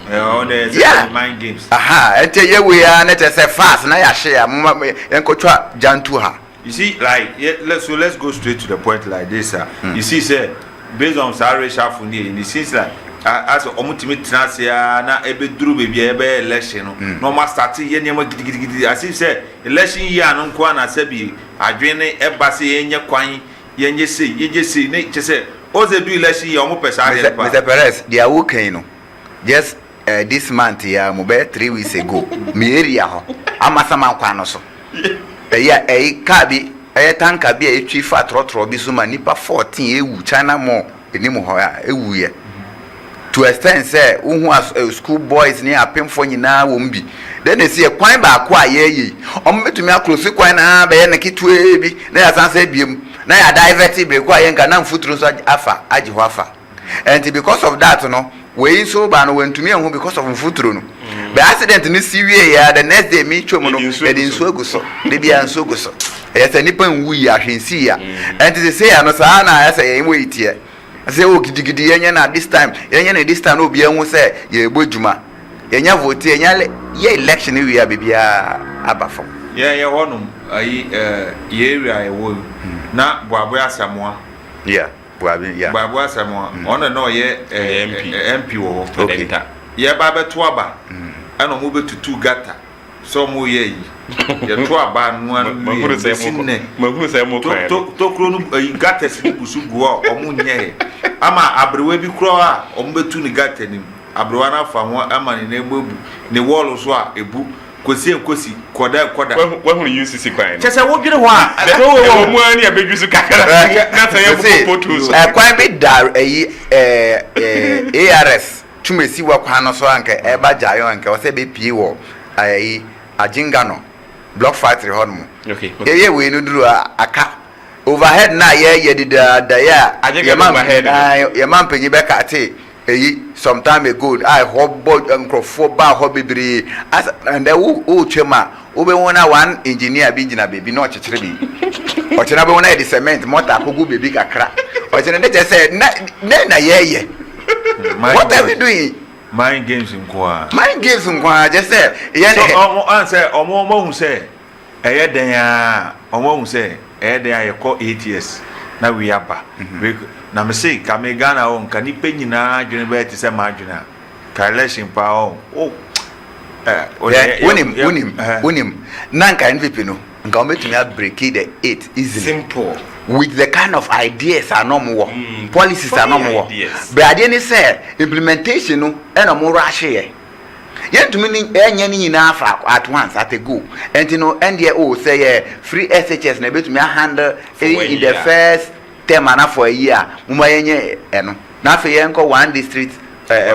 C: Yeah, mind games. Aha, I tell you, we are not as fast, and I share and coach Jan to her.
A: You see, like, let's go straight to the point like this, sir. You see, sir, based on salary shafuni, and it seems like as ultimate transia, na ebe duru baby ebe election, no more starting yenye as if say election year no kwa na sebi adwene ebase yenye kwan yenye se ne chese oze do election year omo pesa
C: Mr. Perez, they are okay no. Just this month ya mo be 3 weeks ago. Me area ho. Amasama kwa no so. Ya ka bi tanka bi e twi fa trotro bi so ma nipa 14 ewu China mo enimu ho ya ewu ye. To extend say who as school boys near apemfo nyina wo mbi then they say kwan ba ko ayeyi ombetumi akrosi kwan na be na kitu ebi na ya san say biem na ya divert be ko ayenga na mfuturo so afa agi ho afa and because of that no we so ba no wentumi ehun because of mfuturo no be accident ni siwie ya the next day me twom no e din so aguso de bia nso aguso e say nipa nwu ya hwensi ya and they say no sa na ya say yen we tie I say, oh, gidi yenye na this time no be enu say ye gbojuma. Yenya vote ye election we ya bibia abafo.
A: Yeah, honum ye area wo na boabo asamoa.
C: Yeah, boabo yeah.
A: Boabo asamoa. Ono no ye MP wo.
B: Okay.
A: Ye ba beto aba. Ana mo betutu gata. So mo ye yi. Ye to aba no anu.
B: Mahuru say mo kwan.
A: To kro no gata si busu go omo nye. Ama abrewe bi kro a ombetu ni gata nim abrewa na fa ho ama ni na egbu ni wall so a ebu kosi koda
B: we hu UCC kwan
A: chese wo dwere ho a
B: wo mu ani abedwisu kakara na ta ye bu photos
C: kwan bi dar ARS tumesi wa kwan no so anka e ba jayo anka o se be pie wo ajinga no block factory honmo
B: okay
C: ye we no duru aka overhead na ye did ya your man penyi be ka te some time ago I hobbo nkrofo ba hobibiri and who chema we wona one engineer bi gina baby no chechire bi o chena be wona e cement motor akogu baby kakra o chena dey say na ye what are we doing
A: mind games nkwa
C: just say
A: so answer omo hu say eye den ya omo hu say ede ya yeko 8 years na we aba na me say ka me Ghana on ka ni pe nyina adwene be ti se ma adwene ka election pa on
C: unim nanka NVP no nka o betumi break the 8 easily
B: simple
C: with the kind of ideas anom policies anom but ade ni say implementation no e no mo rush here yentumi ni enye ni nyina afa at once at a go and you know and say free SHS na betumi handle in the first term and for a year muma yenye eno na afa yenko one district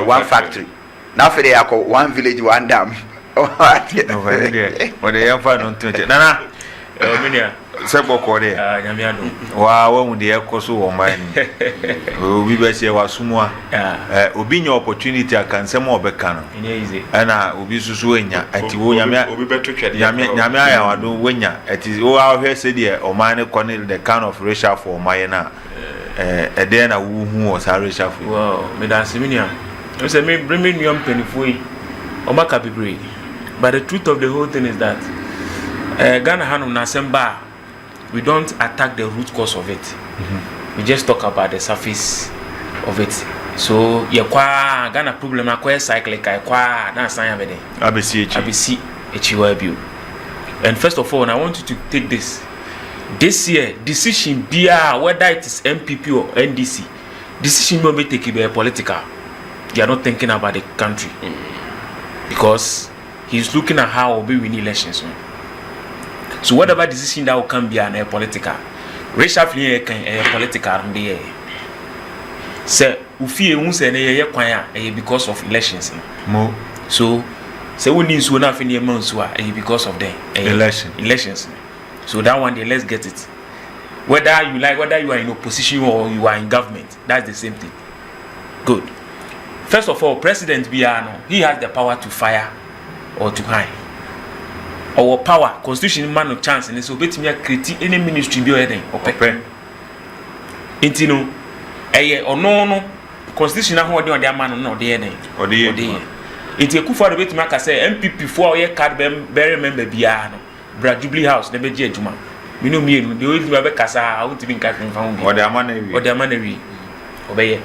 C: one factory Now for the one village, one dam.
A: No, what they have found on 20. Nana, Sebo Code, wow, the air course or mine. We were say was Sumwa, Ubin your opportunity, I can say more Becano. And I will be Susuenya at Yamia, do Wenya. It is all our hair said here, or mine corner the kind of racial for Mayana. A then a who was a racial.
D: Well, Madame Siminia, I said, bring me young penny for you, or Macabre. But the truth of the whole thing is that Ghana Hanum Nasemba, we don't attack the root cause of it. We just talk about the surface of it. So, Ghana problem, cyclic, ABC, and first of all, I want you to take this. This year, decision whether it is MPP or NDC, decision will be taken by political. They are not thinking about the country because he's looking at how we win elections. So whatever decision that will come be an political, racial feeling can political and the say ufi say because of elections. So say we need to not finish months because of the elections. So that one day, let's get it. Whether you are in opposition or you are in government, that's the same thing. Good. First of all, President Biano, he has the power to fire or to hire. Our power, constitution man of chance, and so bet me create any ministry be anything or prepare. Intino, or no, constitution how do their man no DNA or the it's a Akufo-Addo bet me say MPP 4 year card bear member Biano. Jubilee House, never judgment. We know me, the only way Casa, I want to be catching found or their money. Obey.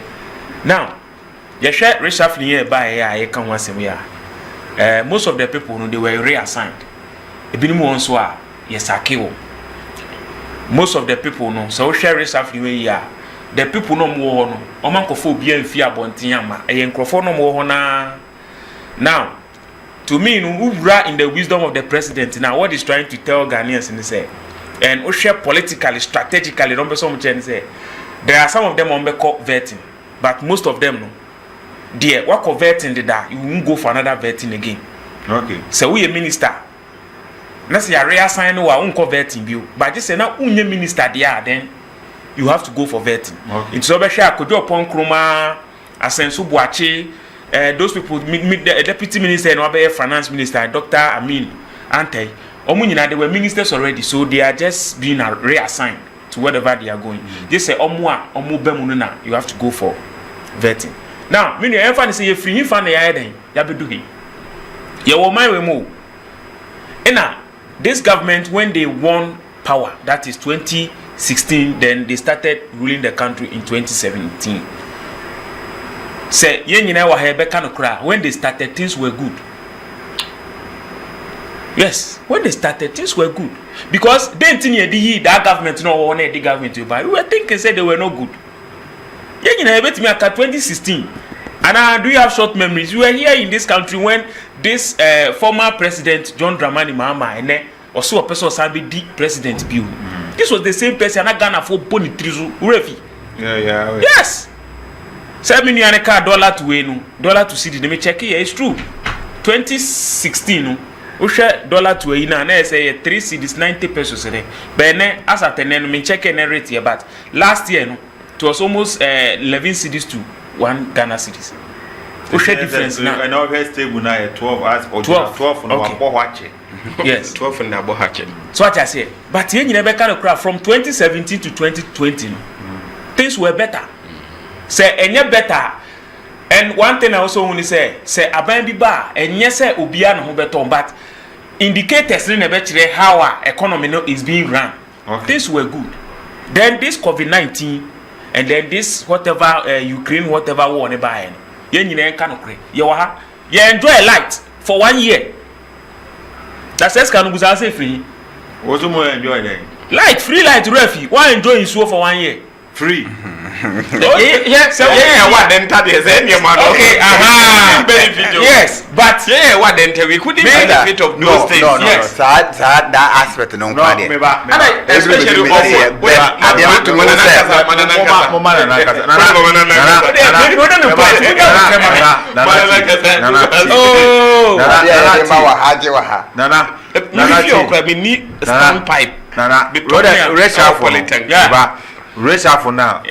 D: Now, you share reshuffling here by I can once a year. Most of the people, they were reassigned. A bit more so, yes, I kill. Most of the people know, so share reshuffling here. The people no more, no, Omancophobia and fear Bontiama, a Crawford no more. Now, to me, in the wisdom of the president, now what he's trying to tell Ghanaians in say, and share politically, strategically, don't be so much say. There are some of them on the vetting, but most of them no. Dear, what vetting did that? You won't go for another vetting again.
A: Okay.
D: So we a minister. Let's say a rare sign or won't vetting you, but just say now only minister there, then you have to go for vetting.
A: Okay.
D: It's over share could do upon Kroma, Asensu Boache. Those people meet the deputy minister and other finance minister, Dr. Amin Ante. They were ministers already, so they are just being reassigned to whatever they are going. They say, you have to go for vetting. Now, when you ever say you're free, you find the idea, you have to do it. You will my remove. And now, this government, when they won power, that is 2016, then they started ruling the country in 2017. Say, when they started, things were good. Yes, when they started, things were good. Because then that government no one the government to buy. We were thinking said they were no good. 2016. And do you have short memories? You were here in this country when this former president John Dramani Mahama and also a person Sambi D president bill. This was the same person and Ghana for Boni Trizu Urefi.
A: Yeah.
D: Yes. $7 million dollar to city. Let me check it. It's true. 2016, we share dollar to a na say 3 cedis 90 pesos. But as at then, me check any rate here. But last year, it was almost 11 cedis to 1 Ghana cedis. We share difference now.
A: And now we're stable now 12 as or 12
D: okay. Yes,
B: 12 and double hatchet.
D: So what I say, but here you never kind of craft from 2017 to 2020. Things were better. Say any better. And one thing I also want to say aban bi ba enye say obia no ho beton, but indicators in the how our economy is being run.
A: Okay.
D: Things were good. Then this COVID-19 and then this whatever Ukraine whatever war ne ba you enjoy light for 1 year. That's as can say free.
A: What's more enjoy then?
D: Light, free light refi. Why enjoy so for 1 year?
A: free.
B: Yes, what then tell you any man? Okay,
D: yes, but
B: what then we couldn't benefit of those things.
C: Yes, that aspect no
B: especially
A: Reshuffle now.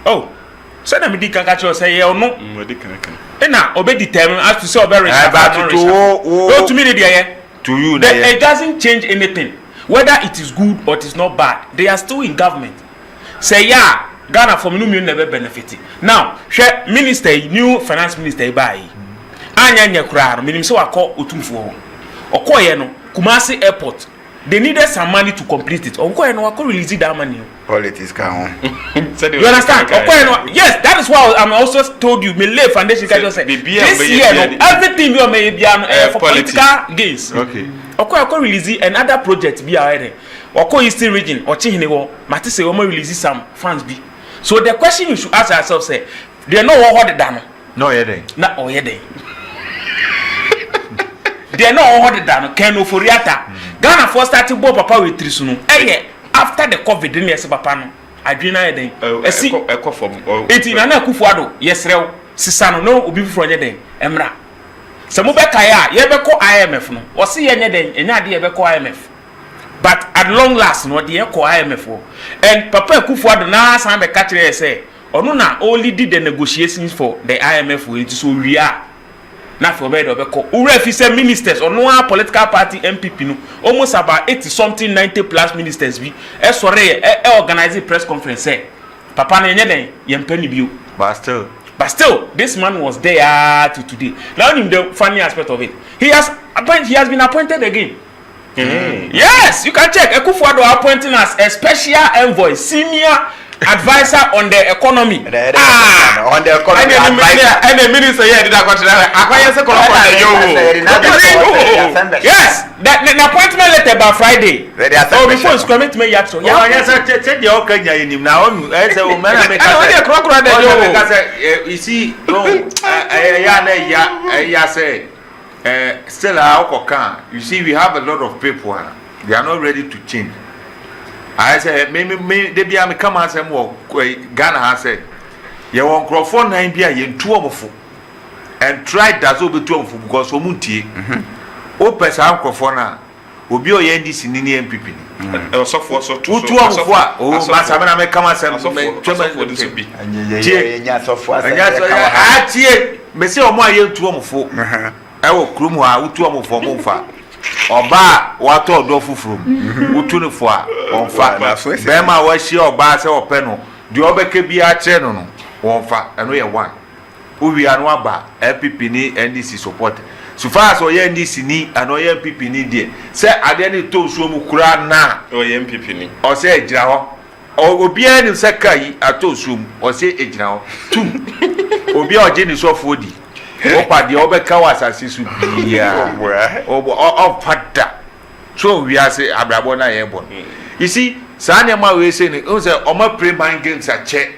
D: Oh, so na me di kan ka cho say ye no. E na obe determine as to say obe reshuffle. To me
A: to you
D: it doesn't change anything. Whether it is good or it is not bad, they are still in government. Say yeah, Ghana for me no never benefit. Now, share minister, new finance minister buy. Anya nya kura, me nim say wakọ otumfo. Okoye no, Kumasi Airport. They needed some money to complete it. Okoye no wakọ release that money.
C: Politics can.
D: You understand? Yes, that is why I'm also told you me lay foundation can just say this year no, everything you may be for political gains.
A: Okay.
D: Okoye release another project be already. Okoye Eastern region or Chihiniwo, Mati say we release some funds be. So the question you should ask yourself say, they know what they done.
A: No yede.
D: Na o yede. They know what they done. Ken Oforiata. Ghana first started bo papa with Trisunu. After the COVID didn't yes papa no. Adwina yede. Esi eti na Akufo-Addo yesrew sisano no obi fufro nye den emra. Se mo be kai a ye be ko IMF no. O se ye nye den enya de ye be ko IMF. But at long last no de ye ko IMF wo. And papa Akufo-Addo na san be catch here say onu na only did the negotiations for the IMF we so we are na for be ko ure fi say ministers or no political party MPP no almost about 80 something 90 plus ministers bi e sore e organize press conference say papa na nyeden ye mpani bio but still this man was there to today. Now in the funny aspect of it, he has been appointed again. Yes, you can check. Akufo-Addo appointing as a special envoy, senior advisor on the economy.
C: On the economy.
B: And the minister here did that question.
D: Yes, the appointment letter by Friday. Oh, before it's coming to me yet. So
A: yeah, yes, I said the Okanya in him now. I said, oh man, you see, no, I say. Still you see we have a lot of people they are not ready to change. I say maybe they be am come and say more Ghana has said you want microphone 9 bia ye two omfo and try that so be two omfo because so muntie o pesa microphone na obi o ye ndisi ni MPP
B: ni so for so
A: two omfo o masa na me come and say
B: for this be
C: anya so for
A: a tie me say o mo aye two omfo ewo krum ha utu omfo mo mfa oba wato odo fufurum utu ne fo a onfa be ma wa hie oba se ope no de obeke bi a kire no no onfa eno ye one uwi anu aba LPP ni NDC support so far as oye NDC ni and oye MPP ni die se ade ni to so mu kura na
B: oye MPP ni
A: o se ejira ho obi ani se kai ato so mu o se ejira ho tum obi oje ni so fo di opa de obeka wasase su bia o fada so we are say abrabo na ye bon you see sanya ma we say ni o say o ma play mind games a che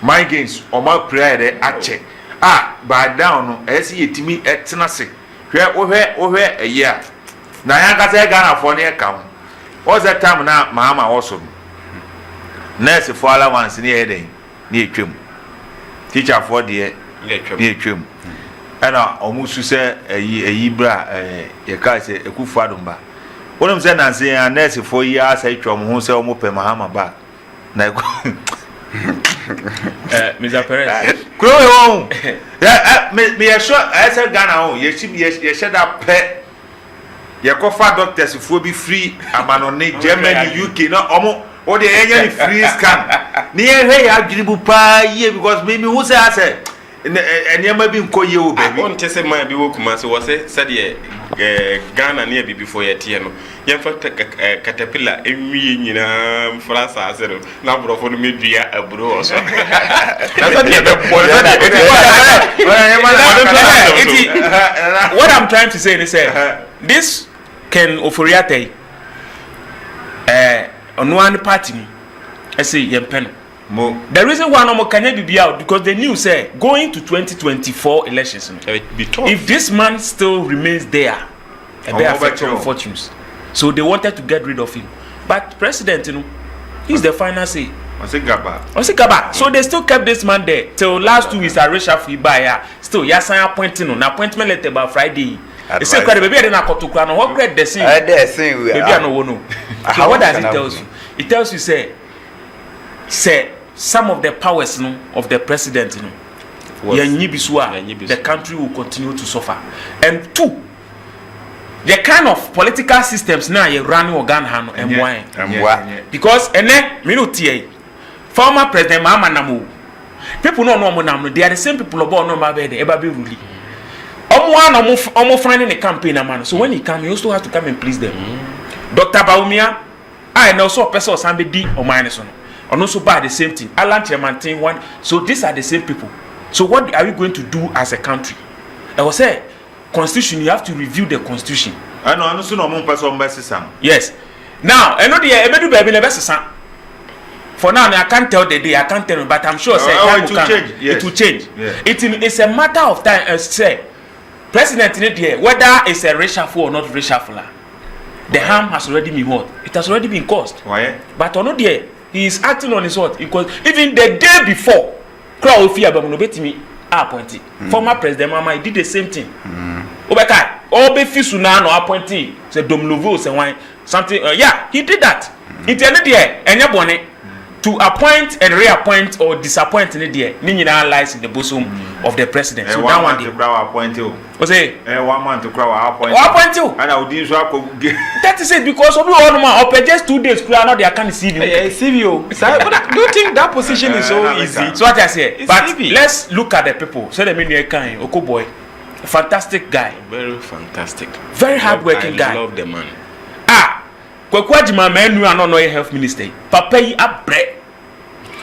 A: mind games o ma play de a che by down no e say yetimi etena se hwe eya na ya ka say Ghana for na e ka ho o say time na mama also nurse for ala once ni e den ni etwem teacher for de ni etwem ana omusu se eyi bra ye ka se Akufo-Addo mba wonum se na se ya nurse for ya sa etwom ho se omo pe mahama ba na
D: Mr. Perez
A: kro yo me ye sure I say Ghana ho ye she da pe ye kofa doctors for be free amanone Germany UK no omo o de enya free scan ni ye he ya dwiribu pa ye because me who say I say eniema bi nkoye o baby
B: on tese man bi wo kuma se wo se said Ghana na bi before ye tie no ye fa caterpillar enwie nyina France asero na brofo no medua aburo so
D: what I'm trying to say is this Ken Oforiate ono an party ni say yempe
A: mo
D: the reason why no can be out because the news say going to 2024 elections if this man still remains there it be affect your fortunes. So they wanted to get rid of him, but president, he's the final say. Gaba. So they still kept this man there till last 2 weeks. Reshuffle by still yasan appointing on appointment letter by Friday. They say baby I didn't go to Krano. What great the same? Baby I no know. So what does it tell you? It tells you say some of the powers of the president the country will continue to suffer. And 2, the kind of political systems now you run organ hand and why because former president Mama Namu people no know they are the same people about no bed ever be ruling almost finding a campaign man. So when he come you also have to come and please them. Dr. Baumia I know so person somebody or minus on and also by the same thing Alan Chairman thing one. So these are the same people. So what are we going to do as a country? I was say constitution, you have to review the constitution.
A: I know so no person person.
D: Yes. Now, I know the ebedu baby never say. For now, I can't tell the day, I can't tell you, but I'm sure
A: it will change. Yes.
D: It will change.
A: Yeah.
D: It's a matter of time. Say, president in it whether it's a reshuffle or not reshuffle, the harm has already been what? It has already been caused.
A: Why?
D: But on there, he is acting on his what? Because even the day before, crowd fear about me appointee. Former president Mama he did the same thing. Obeka obe fisu na no appointee say dom nouveau say why something yeah he did that. It any there enya bone to appoint and reappoint or disappoint any there ni nyina lies in the bosom of the president. So that one
A: to crowd appoint you.
D: O say
A: 1 month to crowd appoint.
D: Appoint you.
A: And I would use
D: that is it because obi one man up just 2 days crowd now they can see you.
B: See you. Do you think that position is so easy?
D: So what I say
B: it's
D: but
B: easy.
D: Let's look at the people. Say the mean kind Okoboy. A fantastic guy.
B: Very fantastic.
D: Very hardworking guy.
B: I love the man.
D: Kwekwadjima menu anono health minister. Papa yi abre.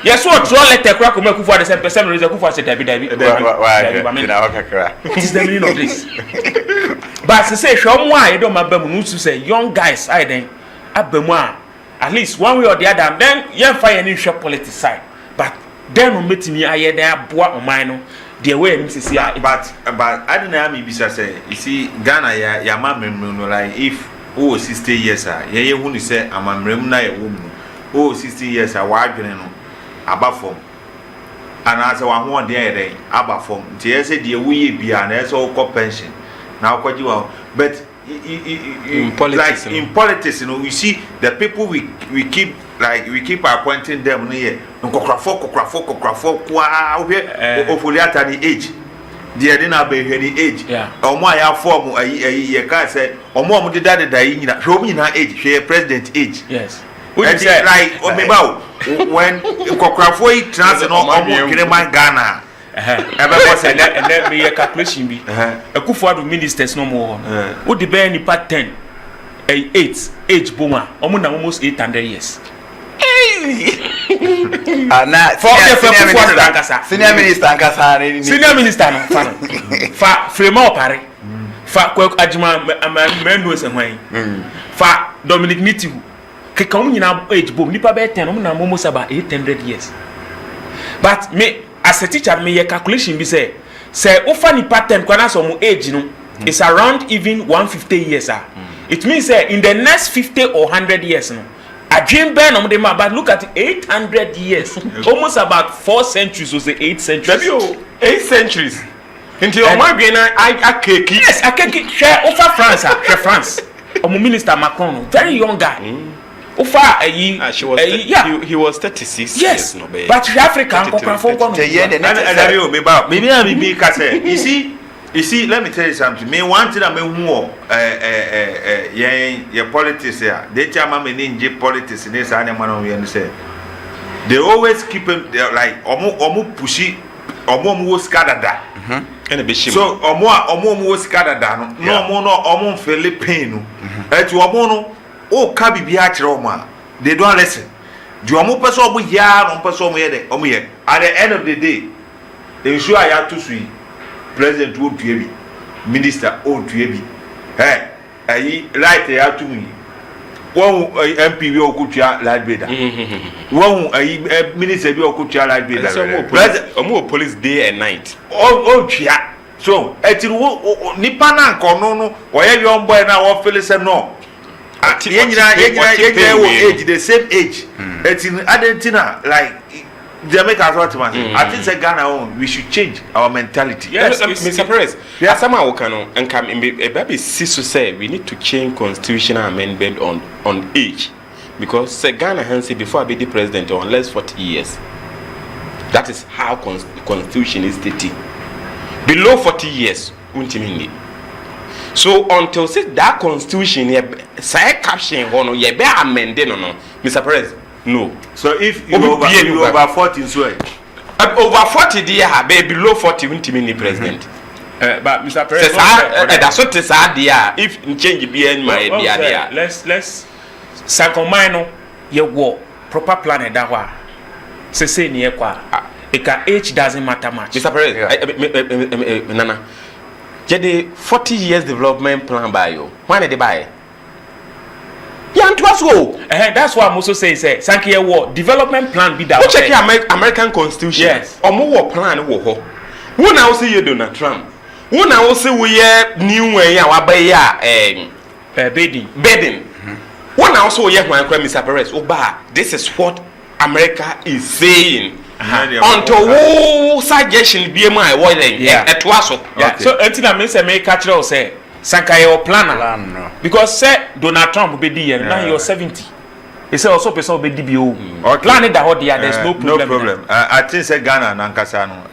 D: Yes, what draw letter crack come Akufo-Addo the same person reason Akufo-Addo say David. What is the meaning of this? But say show I don't remember no to say young guys I then abemu at least one way or the other then you find any shop politics side. But then no metimi aye then aboa oman no the way him see
A: but I don't know me bisa say you see Ghana ya mamrem no like if 60 years ye hu ni say amamrem na ye wo mu 60 years wa adwene no aba form ana say wa ho de ye den aba form nti ye say de wuye bia na ye say wo pension na wo kwaji wa but in politics like in politics you know we see the people we keep appointing them here nkokrafo kwa ofoliata ni age they dey na be hwe ni age omo aya form ye ka say omo de dada yi nyina hwe omo nyina age hwe president age
D: yes
A: we say like omebaw when nkokrafo yi trans no omo kireman Ghana ebe ko say
D: and me calculation bi Akufo-Addo ministers no more wo de be nipa 10 8 age boma omo na almost 800 years
C: senior minister
D: no fa frema opare fa Kwekwadjima menu se hwan fa Dominic Nitihu keka um nyina age bom nipa be 10 um na almost about 800 years but me as a teacher me your calculation be say ofa nipa 10 kwana so mu age no is around even 150 years it means in the next 50 or 100 years no Adrian Ben on the map, but look at 800 years, almost about 4 centuries, or say 8 centuries.
B: 8 centuries. Until my I cake.
D: Yes, I can share over France, France. Minister Macron, very young guy.
B: He was 36
D: yes,
B: years.
D: But Africa,
A: you see, let me tell you something. Me one thing I mean more your politics here. They tell me in politics in this animal we say. They always keep him like omo pushy omo scatter that. So omo was scatter that. No omo feel pain no. To omo no o ka bibia kire omo. They don't listen. Do omo person omo here, omo person omo here. At the end of the day, they ensure I have to sweet. President won't to be minister won't to be right there to me one MP bi okutua light bidder one minister bi okutua light bidder
B: omo police day and night
A: o tua so etiri nipa na nkono no oye young boy na wo feel say no yenyina wo age the same age etiri adentina like Jamaica what man I think say Ghana we should change our mentality.
B: Yes, Mr. Perez. Asama wo kanu enka e baby siso say we need to change constitutional amendment on age because say Ghana has say before I be the president unless 40 years. That is how constitution is stated. Below 40 years untimini. So until say that constitution say caption hono ye be amended no Mr. Perez. No.
A: So if you over 40 so
B: over 40 there be below 40 untimini president.
D: But Mr. Perez
B: that's what is there if change be any my there.
D: Let's sakomano ye wo proper plan that wa say ni kwa because age doesn't matter much.
B: Mr. Perez nana the 40 years development plan by you when they buy
D: that's why I'm also saying say sankie war development plan be that
B: we check American constitution
D: yes
B: omo plan wo ho who now say you Donald Trump who now say we new way ya wa buy ya bedding who now say we Mr. Perez oba this is what America is saying until who suggestion be my warning etwaso
D: so until I mean say make catch us say sankaye o plan because say Donald Trump be di here now you're 70 he say also person be di bi o plan that there there's no problem
A: I think say Ghana na nkasa no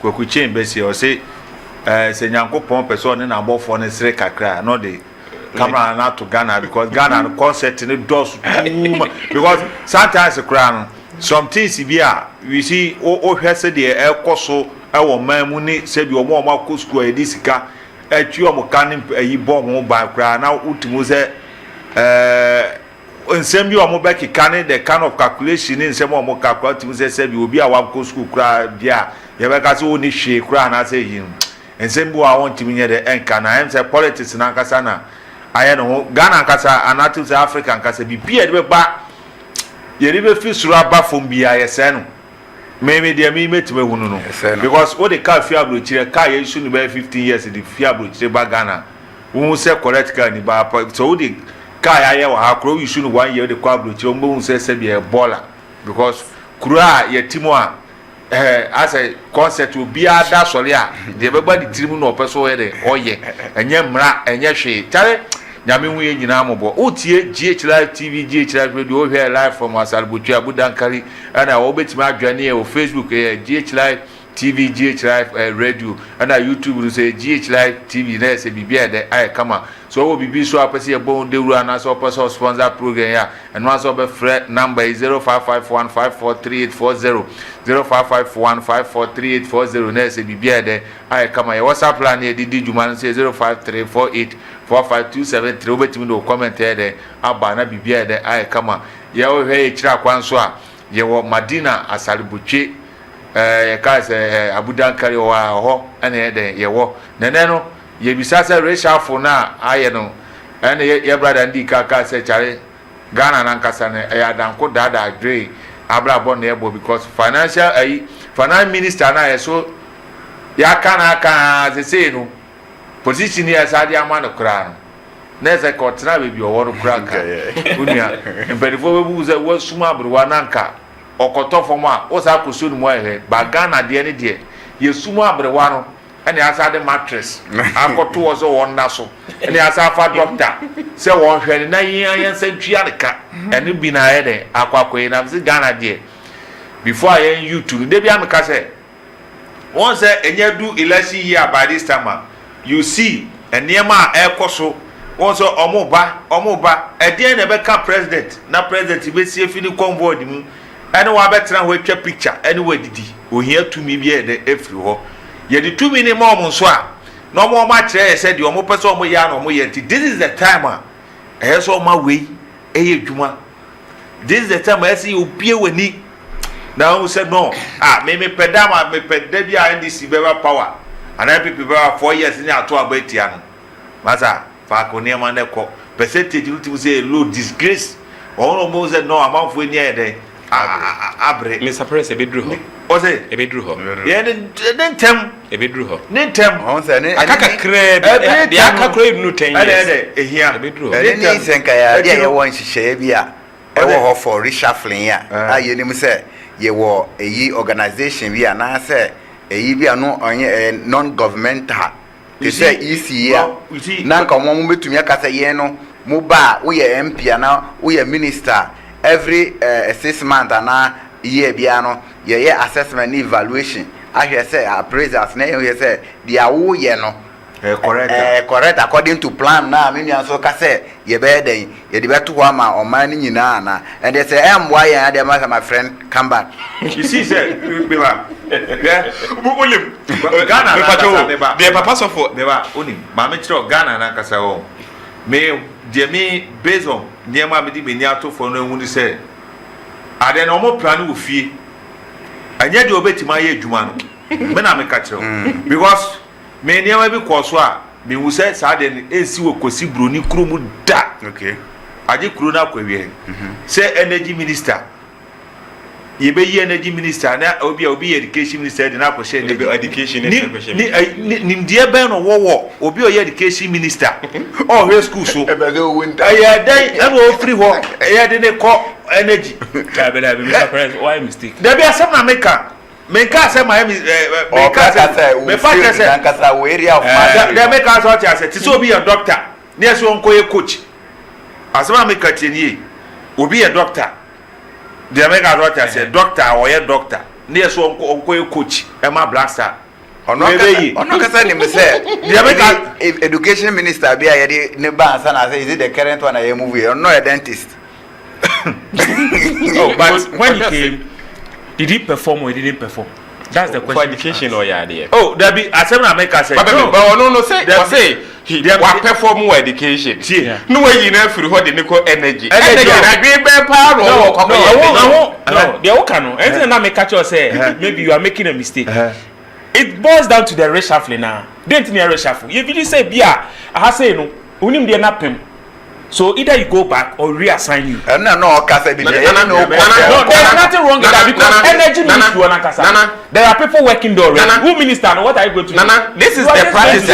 A: kwaku chain be say o say say nyankopon person na abofo ne sere kakra no the camera na to Ghana because Ghana concept ne does because sometimes kra some things bia we see o hwese de ekoso e wo man mu ni se bi omo akọ school e di sika etwi omo kan yi bomb mo ba kra na utumu se nsem bi omo be kika the kind of calculation nsem omo calculate mu se bi obi a wa akọ school kra bia ye be ka se oni hwe kra na se yi nsem bi wa won timi nye de enka na em se politics na kasa na aye no Ghana kasa anatu se Africa kasa bi bia de be ba ye be fi suru aba fom bia ye se no maybe they me met me hunu no because what the car fear blochire car ye issue no be 15 years the fear blochire ba Ghana won say correct car ni ba so the car ya ye wa ha kro issue no 1 year the car blochire mbo won say be a baller because kura ye timo a as a concept will be ada sole a the everybody trim no person we de oye enye mra enye hwe tare nyame hu ye nyina ambo otie GH Live TV GH Live radio o here live from Asalbuchi Abu Dankari ana wo betima adwane e o Facebook GH Live TV GH Live radio ana YouTube say GH Live TV na se bibia de ai kama so wo bibi so apese e bon de wura na so person sponsor program ya and one so be free number 0551543840 0551543840 na se bibia de ai kama ya WhatsApp plan e di juma say 053484527 obetimi do comment there aba na bibia de ai kama ye wo hwe e kira kwan so a ye wo Madina Asalbuchi ye ka se Abu Dankari wa ho ene ye de ye wo nene no ye bisa se reshuffle na aye no ene ye brother ndi ka se chare Ghana na nkasa ne ya danko dada adre abrabo na ebo because finance minister na ye so ya kana se say no position here sadi amano kra no na ze ko tra be bi owo no kra ka unia empedifo be bu ze wo suma abruwa nanka okotofo mo a wo sa koso no mo ehe ba Ghana de ne de ye suma abruwa no ene asa de mattress akoto wo so wonda so ene asa fa doctor se won hwere na yen se twa de ka ene bi na ye de akwakoyi na se Ghana de before yen YouTube de bi ameka se won se enye du election year by this time you see eniema ekoso wonso omoba ede na be ka president na president be sie fini convoy mu ene wa betra ho atwa picture ene wa didi ohia tumi bi e de efri ho ye di tumi ni mom nso a no mo ma kire se de omo pese omo ya na omo ye this is the time so ma we dwuma this is the time see opie wani na who said no me pedama me peda bi a NDC be power and I people 4 years in ato abatia no masa fa ko niam na ko percentage you say low disgrace or no say no amount for near there abre
B: Mr. Perez e bedru ho
A: o say
B: e bedru ho
A: yeah then tem
B: e bedru ho
A: nen tem
C: on say ne
B: akaka kra bi aka kra nu 10 years
A: e here
B: e bedru ho
C: ne ni senka ya dia ye won hihye bia e wo ho for reshuffling ya aye nim say ye wo eyi organization bia na say eyi bia no onye non governmental they say EC ya na nka mo betumi aka say ye no mo ba wo ye MP na wo ye minister every 6 months na year bia no ye assessment evaluation ahwe say appraisals na ye say dia wo ye no correct according to plan na me nua so ka say ye be den ye de beto ho ama o man ni nyina na and they say emwa ye ade my friend come back
A: you see say be ba yeah
B: William
A: Ghana
B: na the papa so for
A: be ba oni ma me kire Ghana na kasa o me de me based on niema me di me ni ato for no ehunu say ade na omo plan wo fie anya de obetima ye adwuma no me na me ka kire because me niema bi koso a me wu say sa de ensi wo kosi broni krumu da
C: okay
A: aje kru na kwawie say energy minister ye be ye energy minister na obi education minister de na ko share
B: the education
A: ni ndie ben no wo obi o ye education minister oh he school so
C: e be go winter
A: ya dai e no free ho ya de ne ko energy
D: ka be da be Mr. Perez why mistake
A: there be asem na meka say my meka say me fa say
C: Dankwa we area of
A: there meka say what say ti so obi a doctor na so onko ye coach asem na meka tienie obi a doctor the American doctor said doctor or your doctor near so onko coach Emma Blaster
C: ono ka say ni me say the American education minister be here ne ba answer na say is it the current one I move here no a dentist
D: oh but when he came did he perform or he didn't perform that's the question
B: for education or ya there
A: oh there be asem na America say
B: but no say he wa perform more education no way you na free ho de niko energy na gbe be pa ro ko
D: no they all can anything na make catch you say maybe you are making a mistake it boils down to the reshuffling now don't need reshuffle if you say bia I say no unim de na pem so either you go back or reassign you
C: no kasa bi there's
D: nothing wrong with that because energy ministry on kasa there are people working there already who minister and what are you going to do
B: this is the practice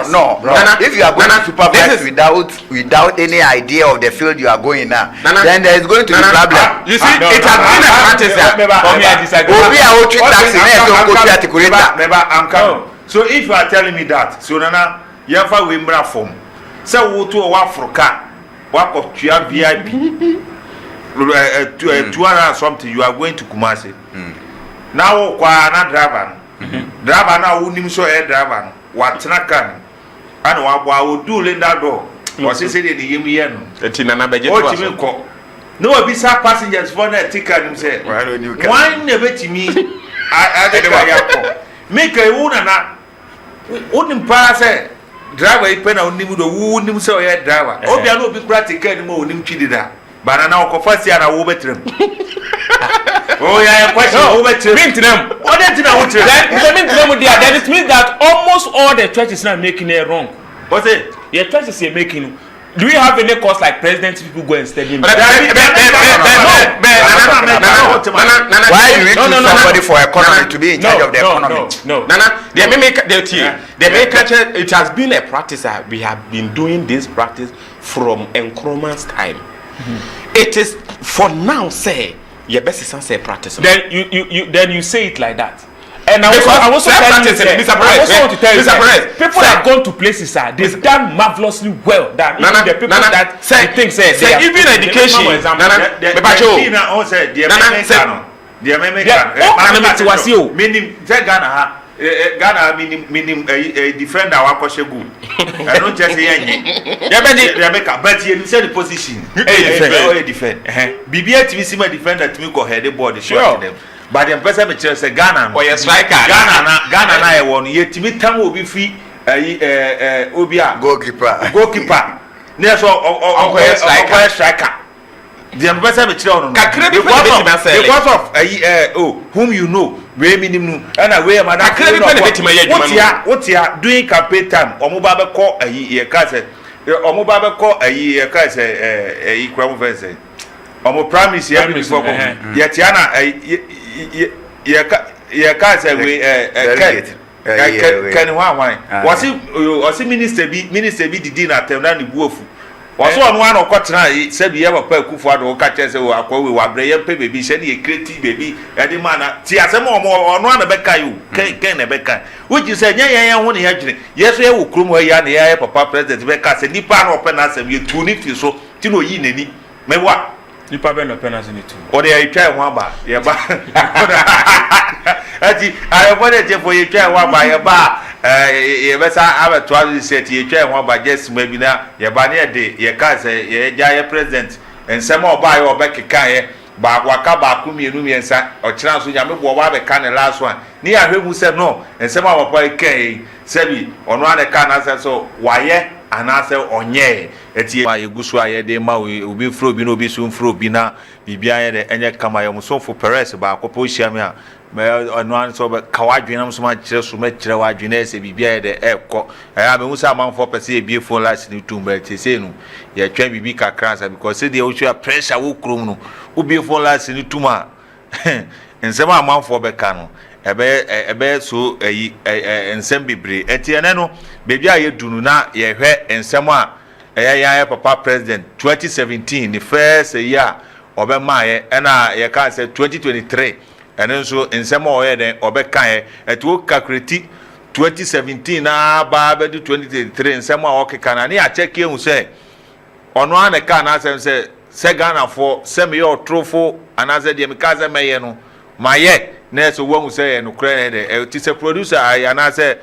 C: no if you are going to supervise without any idea of the field you are going now then there is going to be problem
B: you see it has been a practice
D: for me I disagree
C: obi a o treat taxi na so go to articulator
A: I'm coming so if you are telling me that so nana yafa we mbra form say wo to wa Africa work of VIP 200 something you are going to Kumasi now kwa na driver na unim so air driver watena kan and wa do lenda door was say dey yim here no
B: etina na budget
A: was o no obi sa passengers for na ticket him say why never timi I dey yakọ make e wona na unim pa say driver ipe na onim do unim say oya driver obi na obi practical ni mo onim twidi da banana okofasi ara wo betrem oh yeah question wo betrem mintrem what did na wo trem
D: then mintrem there it means that almost all the churches now making it wrong
A: what say
D: the churches are making do we have any course like president people go and study
C: why you need somebody for economy to be in charge of the economy
B: it has been a practice that we have been doing this practice from Nkrumah's time it is for now say your best is say practice
D: then you say it like that. And I also want to tell you that people that gone to places they've done marvelously well than the people that say things say
B: even education
A: Ghana meaning a defender wa koshegu I don't just say Rebecca but you say the position defend bibia tv see my defender to me go head the board shot them but the person me say Ghana
B: or your striker
A: Ghana na e won yetimi tam obi fi obi a goalkeeper na so striker the ambassador me tell on because of whom you know we minimum and we madam what doing campaign time omo ba be call ye ka say omo ba be ko ayi e ka say ayi kwa mo fence omo promise ya before go ye tia na ye ka say we kan hwan wasi minister bi didi na tem na ne buofu waso onu an okotena se bi ye papa Akufo-Addo ka che se wo akwa we wabre ye pe bebi se ne ye creative bebi e di mana ti asem onu an be kai o ken ne be kai which is nya ye ho ne ya dwene yeso ye wo krom ho ya ne ya papa president be ka se nipa na open asem ye tu ni fi so ti no yi nani me wa
D: nipa be no penance ni tu
A: o de ye twa ho aba ye ba ati ayobode je fo ye twa ho aba ye ba ye besa abatwa set ye twa ho aba just maybe na ye ba ne de ye ka se ye ja ye president ensem oba ye obekeka ye ba waka ba ku mienu miensa o kira so nyame bo oba be ka ne last one ni ahwemu se no ensem abapa e kan se bi ono ane ka na se so waye anase onye eti ma yegusu aye de ma obi fro bi no obi so fro bi na bibia ye de enye kama ye musonfo Perez ba akopo hia a me ono an so be kawadwen am so ma kire so ma kire wadwen ese bibia ye de ekọ ya me musa manfo pese e bie phone last ni tumba tese nu ye twen bibi kakra sa because say dey o pressure wo krom no obi phone last ni tuma ensema manfo be ka no ebe so ensem bibre etiene no bebi aye dunu na ye hwe ensem a ya papa president 2017 the first year obema ye na ye ka say 2023 ene so ensem o ye den obeka ye etu kakreti 2017 na ba be 2023 ensem a okeka na ne a check ehun say ono an ka na say Ghana for semi your trofo anaze de me ka say meye no maye na so won say no kra de ti say producer na say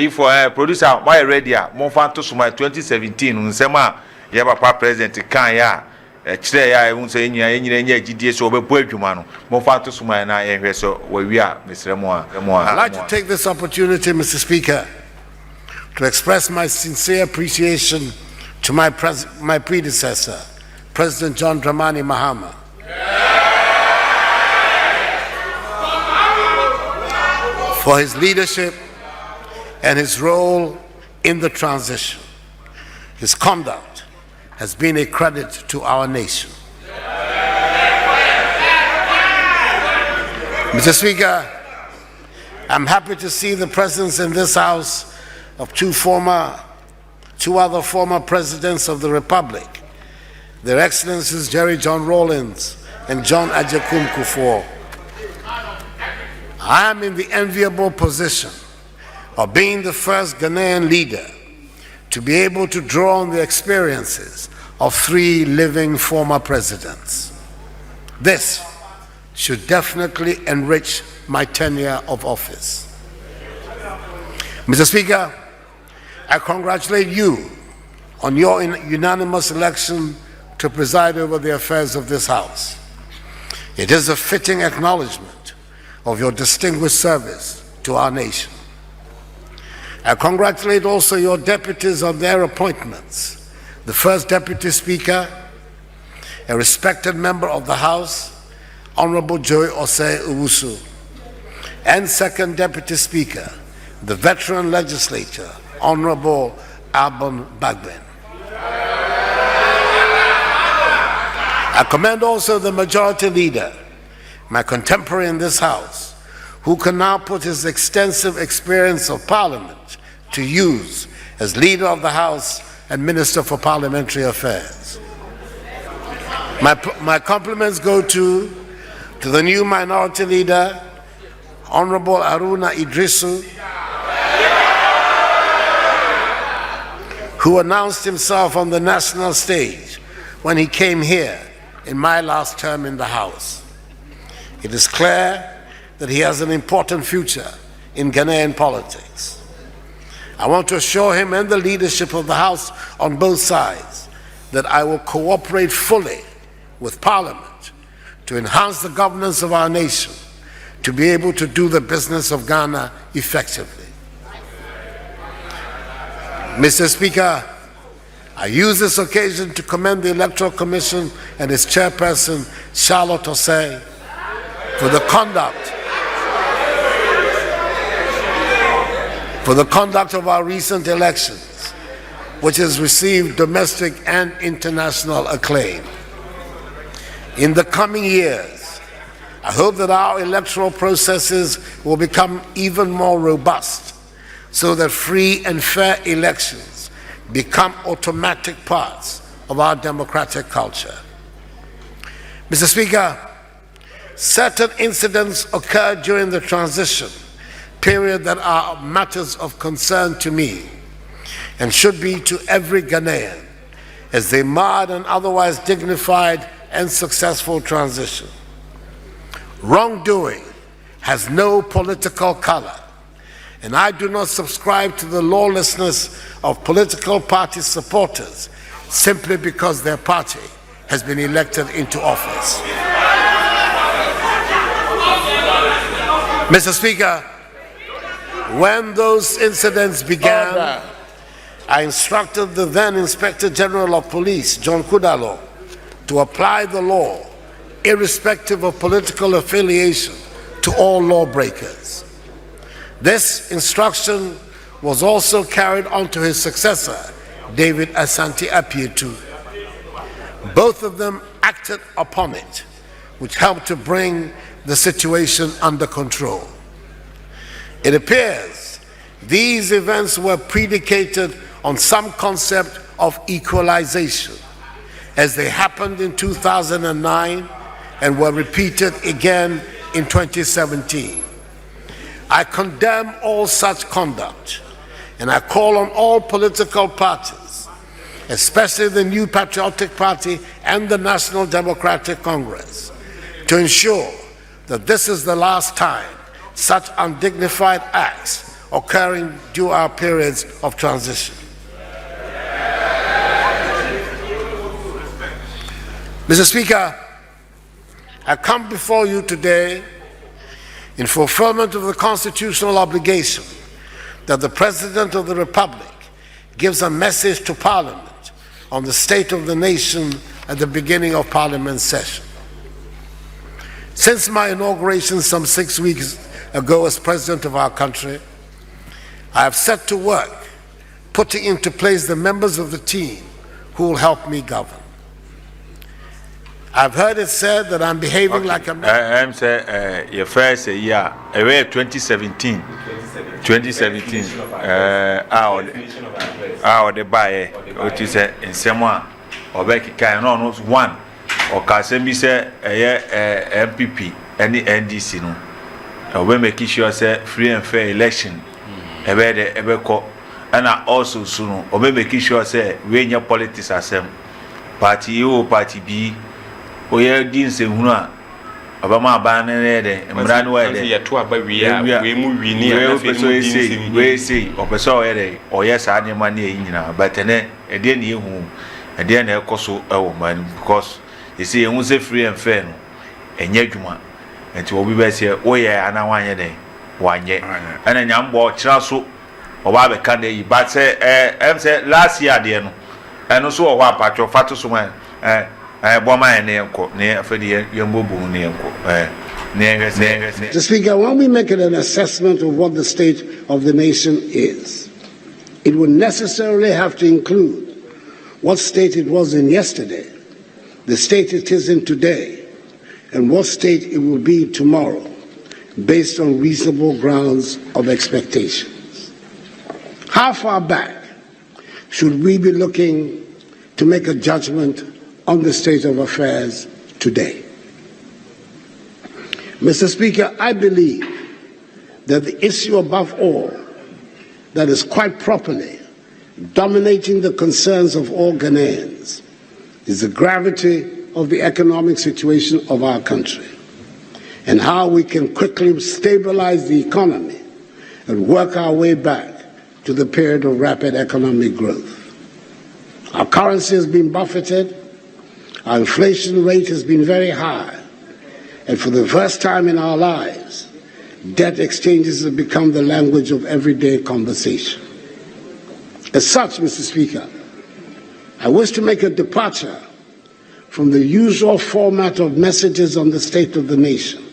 A: for producer my ready a mo fan to so my 2017 nsem a ye papa president kan ya kire ya won say nyina agidie so obebu adwuma no mo fan to so my na ye hwe so wa wi a mesremo a
E: I'd like to take this opportunity, Mr. Speaker, to express my sincere appreciation to my predecessor, President John Dramani Mahama. For his leadership and his role in the transition. His conduct has been a credit to our nation. Mr. Speaker, I'm happy to see the presence in this House of two other former presidents of the Republic, Their Excellencies Jerry John Rawlings and John Agyekum Kufuor. I am in the enviable position of being the first Ghanaian leader to be able to draw on the experiences of three living former presidents. This should definitely enrich my tenure of office. Mr. Speaker, I congratulate you on your unanimous election to preside over the affairs of this House. It is a fitting acknowledgement of your distinguished service to our nation. I congratulate also your deputies on their appointments. The first Deputy Speaker, a respected member of the House, Honorable Joy Osei Owusu, and second Deputy Speaker, the veteran legislator, Honorable Alban Bagben. I commend also the Majority Leader, my contemporary in this House, who can now put his extensive experience of Parliament to use as Leader of the House and Minister for Parliamentary Affairs. My compliments go to the new Minority Leader, Honorable Haruna Idrisu, who announced himself on the national stage when he came here in my last term in the House. It is clear that he has an important future in Ghanaian politics. I want to assure him and the leadership of the House on both sides that I will cooperate fully with Parliament to enhance the governance of our nation, to be able to do the business of Ghana effectively. Mr. Speaker, I use this occasion to commend the Electoral Commission and its chairperson, Charlotte Osei, for the conduct of our recent elections which has received domestic and international acclaim. In the coming years, I hope that our electoral processes will become even more robust so that free and fair elections become automatic parts of our democratic culture. Mr. Speaker, certain incidents occurred during the transition period that are matters of concern to me and should be to every Ghanaian as they marred an otherwise dignified and successful transition. Wrongdoing has no political color, and I do not subscribe to the lawlessness of political party supporters simply because their party has been elected into office. Mr. Speaker, when those incidents began, I instructed the then Inspector General of Police, John Kudalo, to apply the law, irrespective of political affiliation, to all lawbreakers. This instruction was also carried on to his successor, David Asante Apietu. Both of them acted upon it, which helped to bring the situation under control. It appears these events were predicated on some concept of equalization, as they happened in 2009 and were repeated again in 2017. I condemn all such conduct, and I call on all political parties, especially the New Patriotic Party and the National Democratic Congress, to ensure that this is the last time such undignified acts occurring during our periods of transition. Mr. Speaker, I come before you today in fulfillment of the constitutional obligation that the President of the Republic gives a message to Parliament on the state of the nation at the beginning of Parliament session. Since my inauguration some 6 weeks ago as President of our country, I have set to work putting into place the members of the team who will help me govern. I've heard it said that I'm behaving like a man.
A: I'm saying your first year, 2017. 2017. The buyer, which is in someone or Becky can almost one or Kasembi say a MPP, any NDC no. We make sure say free and fair election. Ebeko and also soon or make sure say we in your politics as party A or party B. Oye din se hunu a abama ba ne de mra no we de
B: ye to aba wi a we mu wi ni
A: a fe so we say opeso ye de oye sa ne ma ne nyina but ne e de ne ehu e de na ekoso e wo man because you see ehun se free and fair no enye dwuma enti obi be se oye ana wanye de wanye ana nyambo kira so oba be kan dey but say em say last year de no eno so o wa patcho fatu so man
F: Mr. Speaker, when we make an assessment of what the state of the nation is, it would necessarily have to include what state it was in yesterday, the state it is in today, and what state it will be tomorrow, based on reasonable grounds of expectations. How far back should we be looking to make a judgment on the state of affairs today? Mr. Speaker, I believe that the issue above all that is quite properly dominating the concerns of all Ghanaians is the gravity of the economic situation of our country and how we can quickly stabilize the economy and work our way back to the period of rapid economic growth. Our currency has been buffeted. Our inflation rate has been very high, and for the first time in our lives, debt exchanges have become the language of everyday conversation. As such, Mr. Speaker, I wish to make a departure from the usual format of messages on the state of the nation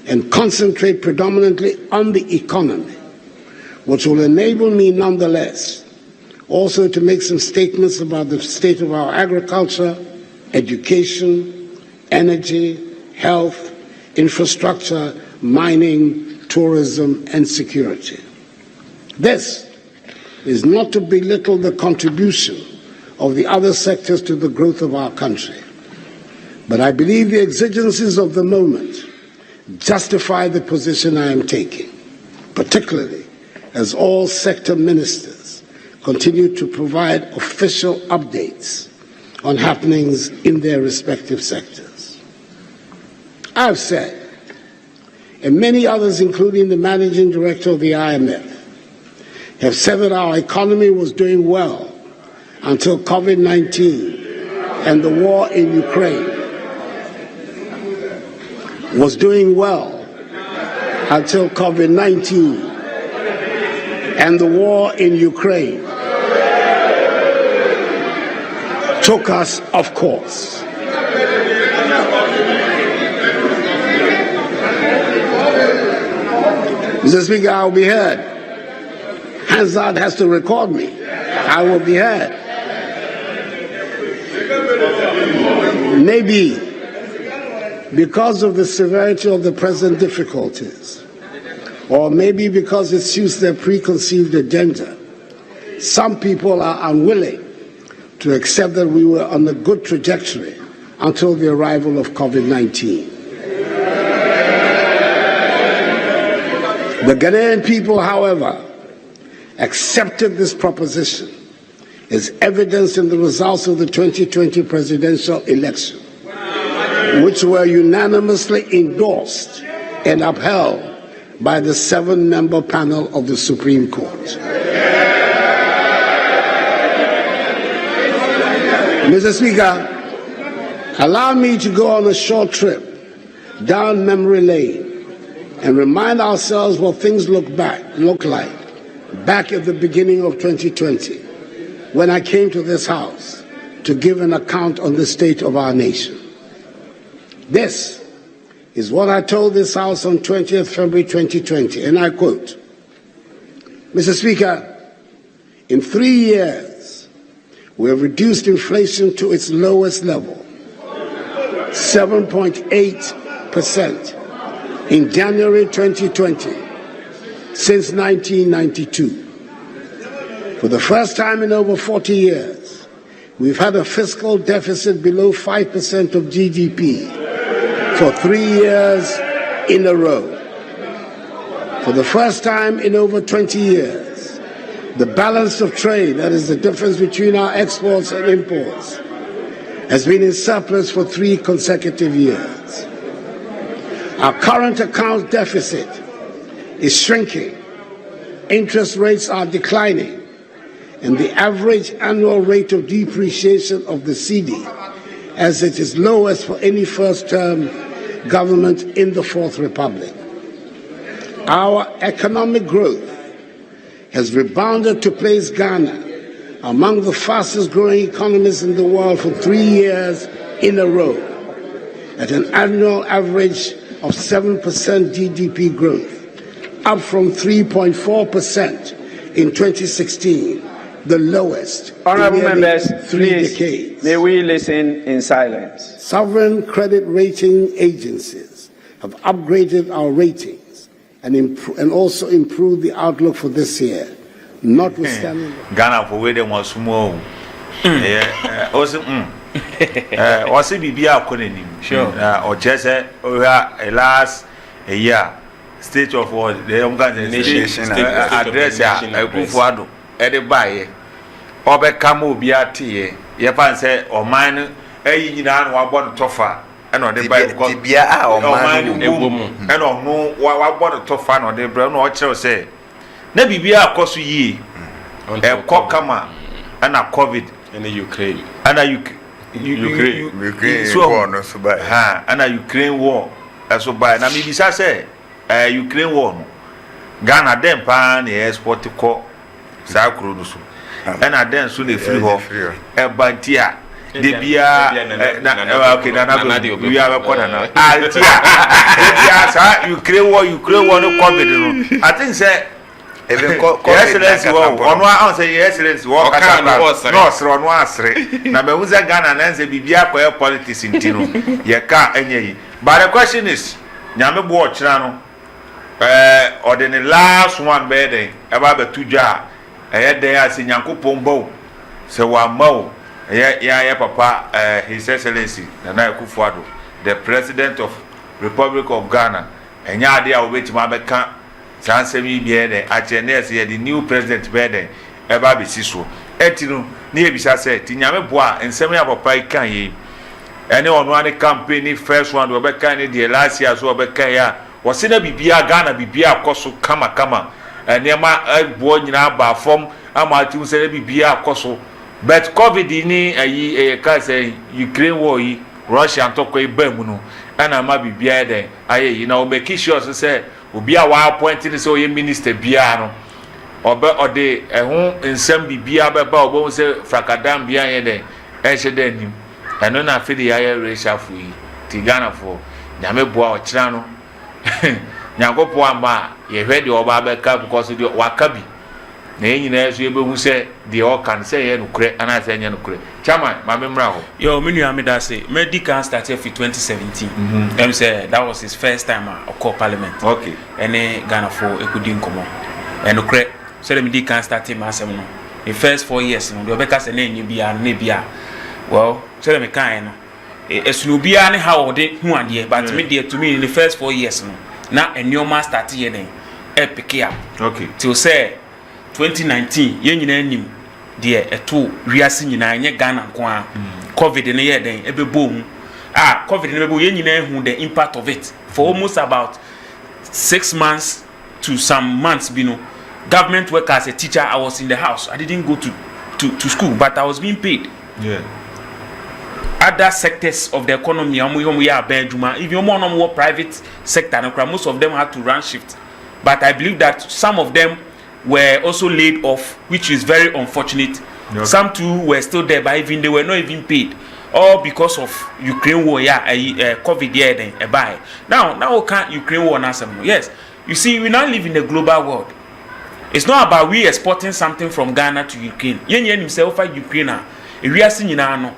F: and concentrate predominantly on the economy, which will enable me nonetheless, also to make some statements about the state of our agriculture, education, energy, health, infrastructure, mining, tourism, and security. This is not to belittle the contribution of the other sectors to the growth of our country, but I believe the exigencies of the moment justify the position I am taking, particularly as all sector ministers continue to provide official updates on happenings in their respective sectors. I've said, and many others, including the managing director of the IMF, have said that our economy was doing well until COVID-19 and the war in Ukraine. Was doing well until COVID-19 and the war in Ukraine took us off course. Mr. Speaker, I will be heard. Hansard has to record me. I will be heard. Maybe because of the severity of the present difficulties, or maybe because it suits their preconceived agenda, some people are unwilling to accept that we were on a good trajectory until the arrival of COVID-19. The Ghanaian people, however, accepted this proposition as evidenced in the results of the 2020 presidential election, which were unanimously endorsed and upheld by the 7-member panel of the Supreme Court. Mr. Speaker, allow me to go on a short trip down memory lane and remind ourselves what things look like back at the beginning of 2020, when I came to this House to give an account on the state of our nation. This is what I told this House on 20th February 2020, and I quote, Mr. Speaker, in 3 years, we have reduced inflation to its lowest level, 7.8% in January 2020, since 1992. For the first time in over 40 years, we've had a fiscal deficit below 5% of GDP for 3 years in a row. For the first time in over 20 years, the balance of trade, that is the difference between our exports and imports, has been in surplus for 3 consecutive years. Our current account deficit is shrinking, interest rates are declining, and the average annual rate of depreciation of the cedi, as it is lowest for any first-term government in the Fourth Republic. Our economic growth has rebounded to place Ghana among the fastest-growing economies in the world for 3 years in a row, at an annual average of 7% GDP growth, up from 3.4% in 2016, the lowest
G: Honorable
F: in
G: members,
F: 3
G: please,
F: decades.
G: may we listen in silence.
F: Sovereign credit rating agencies have upgraded our ratings and also improved the outlook for this year, notwithstanding.
A: Ghana for where they want small. Also, also Bibia Konenim. Sure. Or just a last a year. State of war, the organization address Akufo-Addo buy obe kamo biati ye fan say o man nyina no wabon tofa e no de buy because
C: bia o man
A: egbomu e no no wabon tofa no de bra no o kire say na bibia akoso yi e kokama na covid
B: in the Ukraine
A: Ukraine war no so buy ha na Ukraine war so buy na mi bisa say Ukraine war no Ghana dem pa na export ko sa kuro no so and then so le free ho e bantia de bia na okay na we are corner now altia sa Ukraine war no covid no I think say
C: even
A: excellency ono a say excellency wo kasa no sro no asre na me wuza Ghana na nze bibia kwa politics ntino ye ka enyeyi but the question is nyame bo ochira no or the last one bed eba betudwa den ase nyankopon bawo se wa mawo ya papa his excellency Nana Akufo-Addo the president of Republic of Ghana enya ade a obetima beka sansemi bia den achenes ye the new president beden eba besi so etino na ebisa se ti nyame boa ensem ya papa ikan yi ene ono ane campaign first one obeka ne the last year so obeka ya wose na bibia Ghana bibia akoso kama enema boa nyina ba form ama ati se na bibia akoso but covid ni ayi ka say Ukraine war yi Russia ntoko ibam no ana ma bibia den ayi na o make sure say obi a wa appoint ni say o ye minister bia no obe ode ehun nsem bibia beba obo say frakadam bia ye den ehye den nim eno na afidi ya ye reshafu yi ti Ghana for nyame boa o kira no nyagopo amba ye hwede oba beka because de wakabi na enyina eso ebe hu say de o kan say ye nukure ana say nye nukure chairman ma memra ho
D: yo menu amida say medical started for 2017 them say that was his first time at parliament
A: okay
D: ene Ghana for ekudi nkomo enukure so the medical started ma asem no the first 4 years no de obeka say na enyi bia na bia well so the mekan no esunu bia ne how de hu ade but me there to me in the first 4 years no na enioma start here den pick up
A: okay
D: till say 2019 ye nyina nim de eto wiase nyina nye Ghana nko a covid ne ye den ebebom covid ne bebo ye nyina hu the impact of it for almost about 6 months to some months bino government work as a teacher. I was in the house. I didn't go to school, but I was being paid.
A: Yeah.
D: Other sectors of the economy, if you're more private sector, most of them had to run shift. But I believe that some of them were also laid off, which is very unfortunate. Okay. Some too were still there, but even they were not even paid. All because of Ukraine war, COVID then buy. Now can't Ukraine war now? Yes. You see, we now live in a global world. It's not about we exporting something from Ghana to Ukraine. Yen himself at Ukraine. We are seeing now.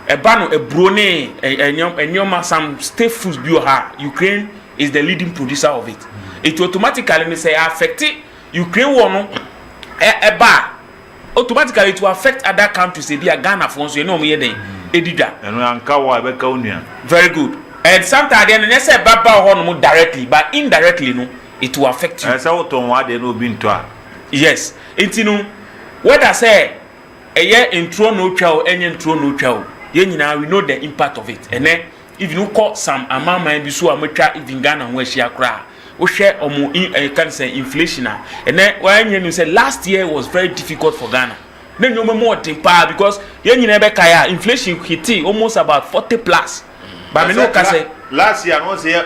D: A bano, a brone, a some state foods bioha. Ukraine is the leading producer of it. It automatically may say affect it. Ukraine war no a bar. Automatically it will affect other countries. They are Ghana for you know me then. Edida.
A: And
D: very good. And sometimes they say baba directly, but indirectly no. It will affect you. Yes. It's what I say, a year intro no child, any intro no child. We know the impact of it. And then, if you call some amount, might be so amateur, even Ghana, where she cry, we share or more can say inflation. And then, when you say last year was very difficult for Ghana, then no more power because inflation hit almost about 40 plus. But no can say.
A: Last year, I was here,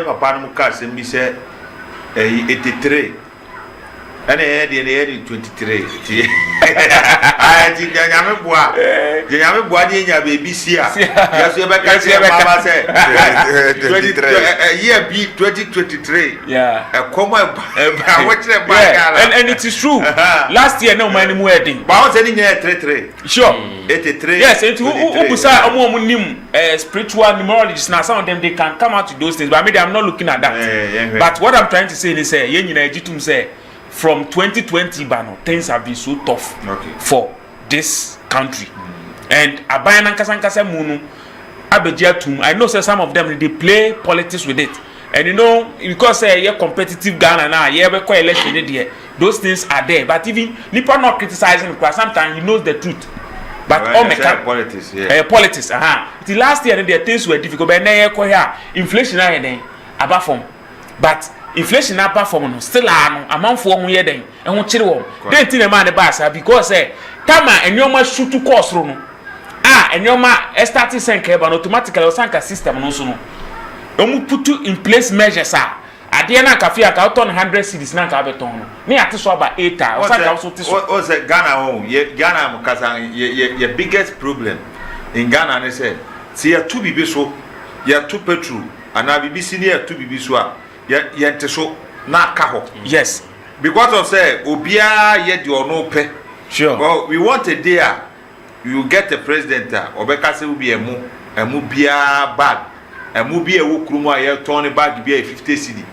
A: Papa Mukas, and we said 83. And I had in 23. I think the Yamabwadi, your baby, see, yes, you ever say, year B 2023.
D: Yeah,
A: a comma,
D: and it is true. Last year, no money wedding. But I was sending here 33. Sure, 83. Yes, and who beside a woman, spiritual numerologists now, some of them they can come out to those things, but maybe I'm not looking at that. But what I'm trying to say is, say, from 2020, things have been so tough for this country. And Abayan Kasankasa Munu, Abejatum, I know some of them they play politics with it. And you know, because you're competitive Ghana now, you're quite election there. Those things are there. But even Nippon not criticizing because sometimes he knows the truth. But all
A: politics,
D: politics, The last year the things were difficult, but now inflation above from. But inflation na perform still amount for 1 year then and won chire won then tin man the bass because tama enyoma shoot to cost no enyoma starting senke ba automatically o sanka system no so no omu put in place measures ade na cafe aka ton 100 cedis na ka beton no me ate so about 8 o sanka so ti so
A: o say Ghana Ghana mukasa your biggest problem in Ghana they say see ya 2 bibi so ya 2 petrol and na bibi senior 2 bibi so yente so na ka ho
D: yes
A: because of say obia ye di ono pe.
D: Sure.
A: Well, we want a day you get a president obeka say will be emu bia bag emu bia wo krumu aye turn bag bia 50 cedi.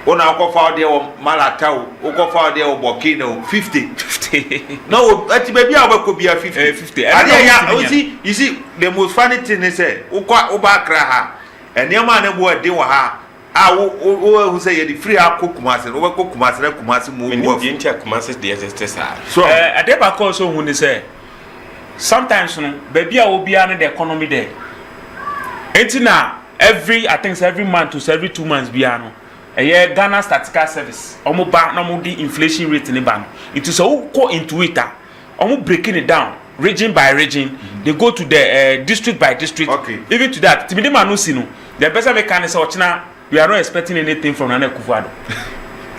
A: Ona okofa de o Malata okofa de o Burkina 50. No, ati baby abako bia 50. You see the most funny thing is say oba kra ha enema na bo de wo ha who say you free Kumasi over Kumasi move
B: Kumasi the SSR.
D: So I dey back also when they say sometimes baby I will be under the economy there. Entina every month to every 2 months biano. A year Ghana Statistical Service. Omo ba no mo di inflation rate in ban. It is so go into it. Omo breaking it down region by region. They go to the district by district.
A: Okay.
D: Even to that, Timide Manusi no. The person we can say Ochina. We are not expecting anything from Akufo-Addo.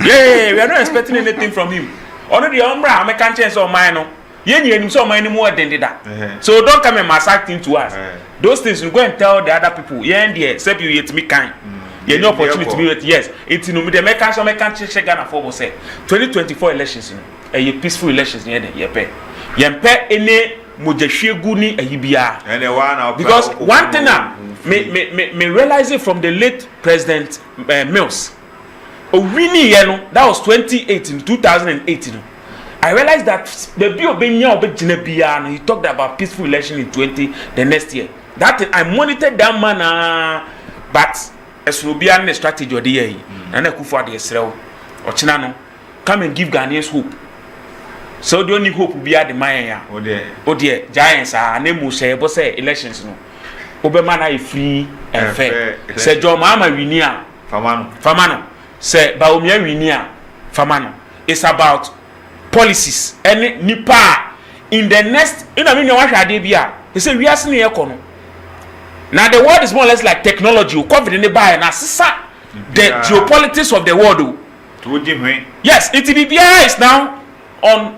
D: Yeah, we are not expecting anything from him. Only the Umbra, I can't change on mine. You so many more than that. So don't come and massage things to us. Those things you go and tell the other people. Yeah, and except you yet me kind. You no opportunity to be yes. It's no the American check Ghana for say 2024 elections. A peaceful elections near the yepe. Yempe any mujashegu ni ehibia. Because one thing me realize it from the late President Mills. Owini yeno that was 2018. I realized that the bill he talked about peaceful election in the next year. That thing, I monitored that man, but as will be a strategy or the year. And Akufo-Addo Israel or Chinano come and give Ghanaians hope. So the only hope will be at the Maya. Oh dear, giants are name say elections no. Obemana free and fair. Say John Mama Winia Famano. Say Baumia Winia Famano. It's about policies and Nipa in the next he said we are seeing economy. Now the world is more or less like technology. You cover in the buy and the geopolitics of the world. Yes, it is now on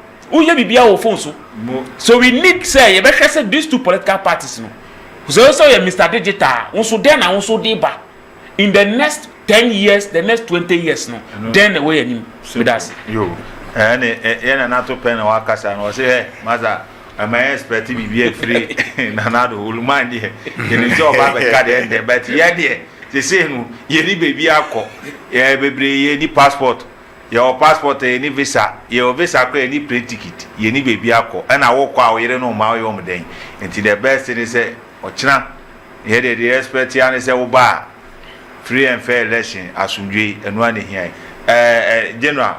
D: so we need say these two political parties no. So also Mr. Digital also then and also deba in the next 10 years, the next 20 years no. Then away him with us.
A: Yo. And NATO pen or Wakasa or say, Maza, I may expect to be free. Nanado will mind here. You know, but yeah, dear, they say, no, you need baby alcohol, yeah, baby, any passport, your passport, any visa, your visa, any plane ticket, you need baby alcohol, and I walk out, you don't know my own day. Until the best thing is say, Ochina, here the expert, and say, Oba, free and fair election, as we and one here. General,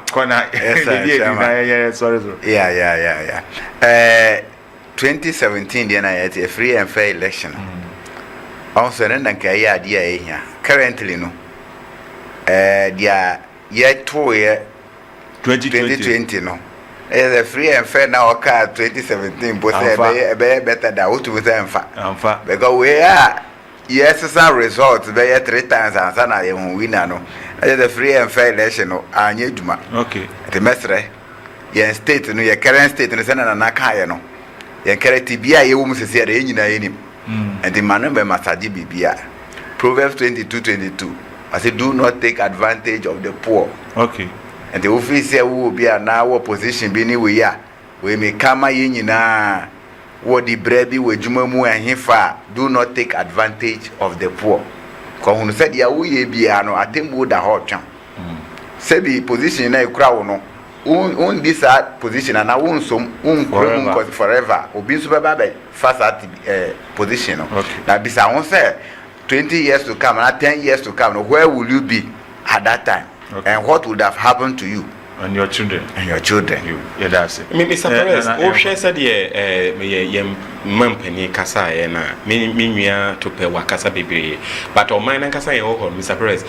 A: sorry.
C: Yeah. 2017, then I had a free and fair election. Also, then I idea here. Currently, no. Year 2 year 2020, no. A free and fair now occurred 2017, but better than what we say. Because we are. Yes, some results. They are 3 times and son I am winner. No, the free and fair election. No, I need to.
A: Okay.
C: The mestre, your state, no, your current state, and the Senate and Nakaya. No, your character be a woman says here in him, and the man number Masaji Bibia. Proverbs 22:22. I say, do not take advantage of the poor.
A: Okay.
C: And the officer will be a now position being we are. We may come in na. What the brebi we jumamu and hifa do not take advantage of the poor. Because when said ya we be ano atembo da hot cham. Say the position na crowd no. Un this position and I won't some forever. Obi super baby fast at position. Now bisa won say 20 years to come and 10 years to come. Where will you be at that time? Okay. And what would have happened to you?
A: And your children.
C: Yeah,
A: that's it.
B: Mr. Perez, share said Mampany Kasa na Minya to pay Wakasa baby. But on mine and Kasa, Mr. Perez,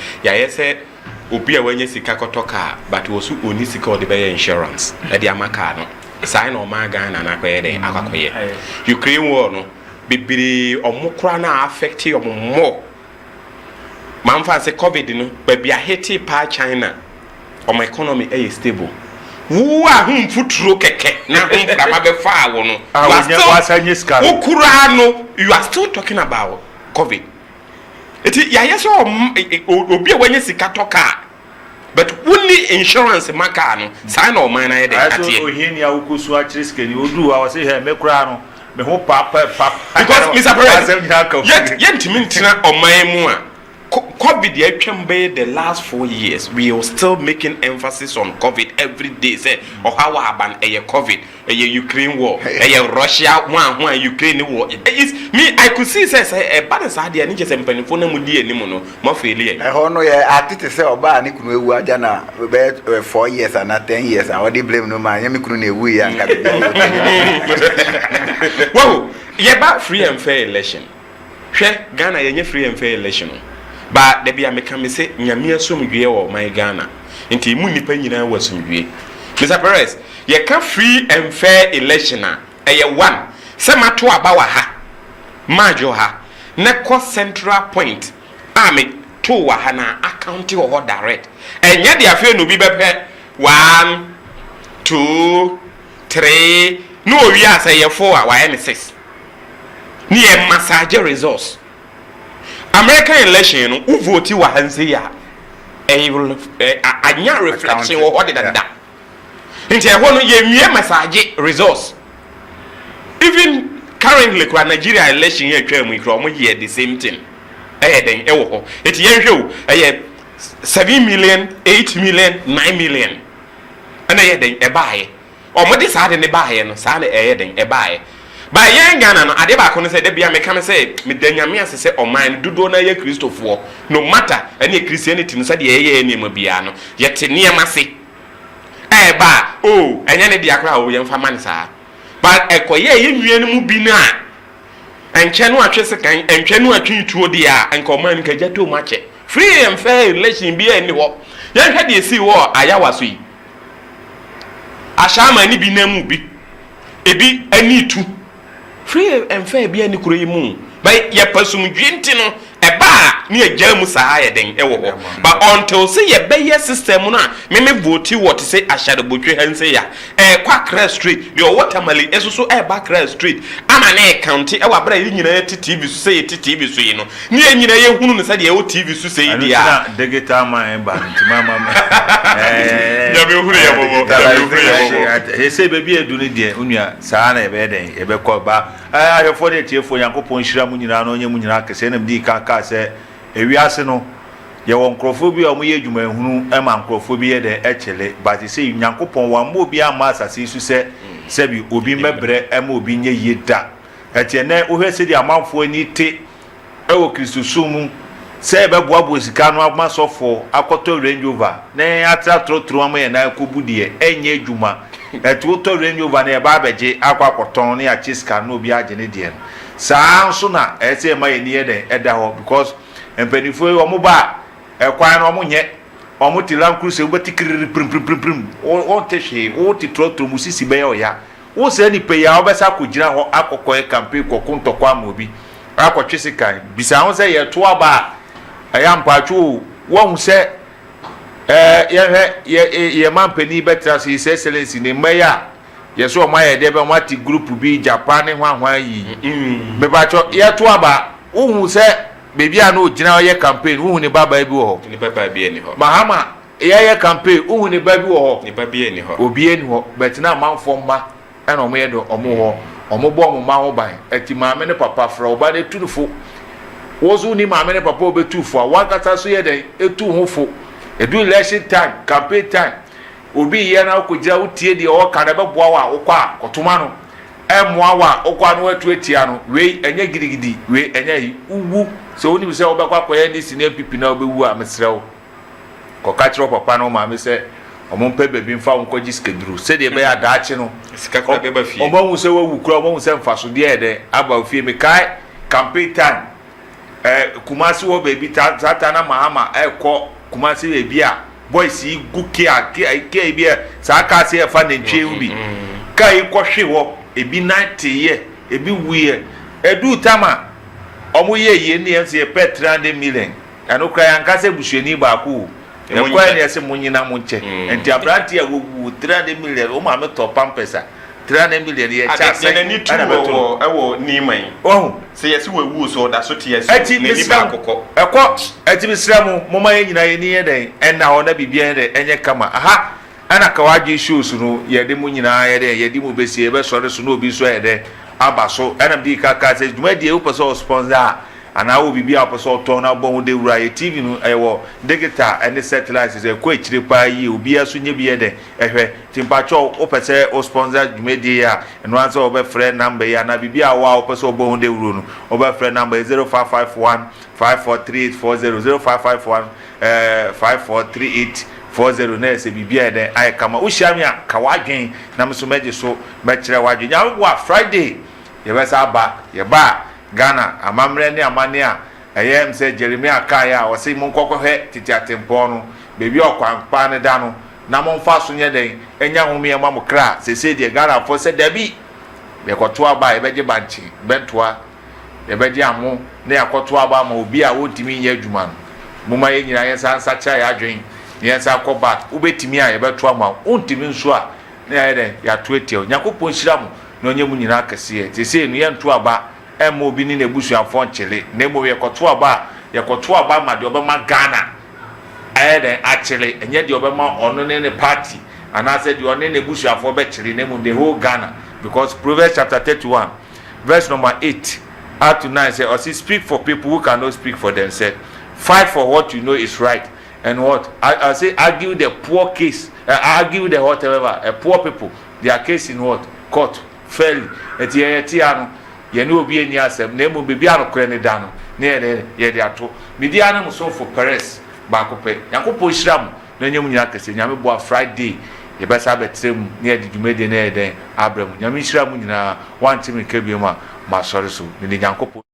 B: said, Upia when you see Kakotoka, but was only secure the insurance at the Amakano. Sign or Magan and Aquaye. Ukraine war no, Bibi or Mokrana affect you more. Mamfa say COVID, no, but be a Haiti pa China. Or my economy is stable. Who are whom put through keke? Now, you are still talking about COVID. It is yes, or be when you see Katoka. but only insurance makano sign or man I
A: so ohinia ukusu achiri skeni odu a wose he mekura no me ho papa
B: because Mr. Perez yet mintina oman mu a COVID the last 4 years we are still making emphasis on COVID every day say or how happen a COVID a Ukraine war a Russia one Ukraine war is me I could see say a bad as idea need just phone mu die ni mo no mo failure
C: e ho no ye atete say oba ni kunu ewu aja na be 4 years and 10 years and what they blame no man yemi kunu na ewu ya nka be
B: wow ye ba free and fair election hwe Ghana ye free and fair election ba da bia meka me se nyame asomdwe wo my Ghana nti mu nipa nyina wasomdwe Mr. Perez ye ka free and fair election a one se mato aba wa ha majo ha na ko central point me to wa ha na account wo direct enye dia fe no bi bepe 1 2 3 no wi asa ye 4 wa ye 6 ni e massage results American election no who vote wa hanse ya anya reflection wo hode dada nti ehwo no ye mie message results even currently kwa Nigeria election ye twa mu ikro mo ye the same thing den ewo ho eti ye hwe o 7 million 8 million 9 million ana ye den e baaye o mo de sa de ne baaye no sa na den e baaye ba yen Ghana no ade ba ko no say de bia me ka me say me danyame asese oman dudo na ye Christopher no matter any Christianity no say de ye ne ma bia no ye te ne ma se ba o enya ne dia kra o ye mfa man sa ba ekoye ye nwie no mu bi na enche no atwe se kan enche no atwe tuo dia enka oman ka jato ma che free and fair election bi ani ho ye hwe de si wo ayawa so yi ashama ni bi na mu bi ebi ani tu free and fair bi ani kuro yi mu ba ye pasum dwinti no eba ni agya mu saa ye den ewo ho but until say ye be system no a me vote what say ashade botwe hanse ya kwa Cross Street the watermali esusu eba Cross Street ama na county e wa bra yi nyina TV so say TV so yi no ni nyina ye hunu no say de e TV so say di a
A: digital man ba ntimama
B: ya be hunu ya bobo
A: he say baby edu ni de onua saa na e be den e be ko ba ahefo de tiefo yankopon hira mu nyina no onye mu nyina kese na mdi ka se ewiase no ye won krofo bi o mo ye adwuma ehunu e ma krofo bi ye de echele but say nyankopon wa mo bi ama asase su se bi obi mebre e ma obi nye yeda etie na o hwese di amanfo ani te e wo Kristo sumu se be boabo sika no amasofo akoto Range Rover na atra trotro am ye na akobudie enye adwuma etuto Range Rover na e ba beje akwakoton na achiska no obi agene die saa nso na ese ma ye ni ye de eda ho because empanifo omo ba ekwan no omo nye omo ti Land Cruiser obati kiriri prim o tehwe o ti trotro musisi be ya wo se ni pe ya obesa kugina ho akokọ campaign kokunto kwa mobi akotwe kan bisa ho se ye to aba ayampachu wo hu se ye mampani betra se His Excellency ne meya ye so ma ye de be wati group bi Japan hwan yi be ba cho ye to aba wo hu se bebi a no gina ye campaign wo hu ne baba bi wo ho
B: ni baba bi eni ho
A: mahama ye campaign wo hu ne baba bi wo ho
B: ni baba bi eni ho
A: obi eni ho but na manfo mma ena omo ye do omo ho omo bo omo ma ho ban eti maame ne papa fra oba de tunufo wozu ni maame ne papa obetufo a wakata so ye den etu ho fo edu election time campaign time obi ye na okogira utie de o ka na be boa wa okwa kotoma no emoa wa okwa no atu etia no we enye gidigidi we enye uwu so oni bi se obekwa koye ni sine pipi na obewu a mesrew ko ka kiro papa no maame se omo mpe bebi mfa wonkoji skedru se de be ya daache no
B: sika kwa be ba fie
A: omo hu se wawu kura omo hu se mfaso de de aba fie me kai campaign time kumasi wo bebi tata na mahama ko kumasi bebi a boys yi gukia ke bi sa ka se e fa na ntwe ubi kai ko hwe wo ebi 90 ye ebi wuye edu tama omo ye ni ense pe 300 million anokra yankase busuani ba ko ekwa ni ese munyina munche enti abranti a wo 300 million o ma me to pampesa 300 million ye cha
B: say ni tu wo ni man
A: oh
B: say yes we wu so da so te yes
A: eti misra eti misra mo ma ye nyina ye ni ye den en na ona bibia de enye kama aha ana kawaji shoes no ye de mu nyina ye de ye di mu besi e be sore so no obi so ye de aba so enam di kaka say duma di e wo person sponsor ana wo bibia person to na bo de wura ye TV no e wo digital and satellite say ko ekire pa yi obi aso nye bi ye de ehwe timpacho o pese o sponsor duma di ya eno anso o be friend number ya na bibia wa o person bo de wuro no o be friend number 0551 543840 0551 543840 na ese bibia de ay kama ushami a kawadwen na msomeje so mekire wadwen ya wa Friday ye besa ba ye ba Ghana amamre ne amane a eyem se Jeremia kaya o se mon kokkohwe titi atempo no bebi okwanpa ne da no na monfa so nye den enya home ye mamukra se de Ghana fo se dabi be koto aba ye beje banchi bentoa ye beje amo na yakoto aba ma obi a wontimi nya adwuma no muma ye nyina ye sansa cha ya adwen ye sa koba ubetimi a ye beto ama wontimi nso a na ye den ya to etia nyakopon hira mo na onye mu nyina akase se no ye nto aba emo bi ni na ebusuafo nchele na emo ye koto aba ma de obema Ghana ayede achele enye de obema ono ne party and I said you on ne ebusuafo be chele na emo the whole Ghana because Proverbs chapter 31 verse number 8 up to 9 say or speak for people who cannot speak for themselves, fight for what you know is right, and what I say argue the poor case, argue the whatever poor people their case in what court fairly etiano ye no obi eni asem na emu bebi anokore ne da no na ye de ato media na muso for Perez ba kope yakopo hyiram na nyam nyina kase nyame bo Friday ye besa betrem na ye de dwumede na ye den abram nyame hyiram nyina wantimi kabiem a ma sori so ne nyakopo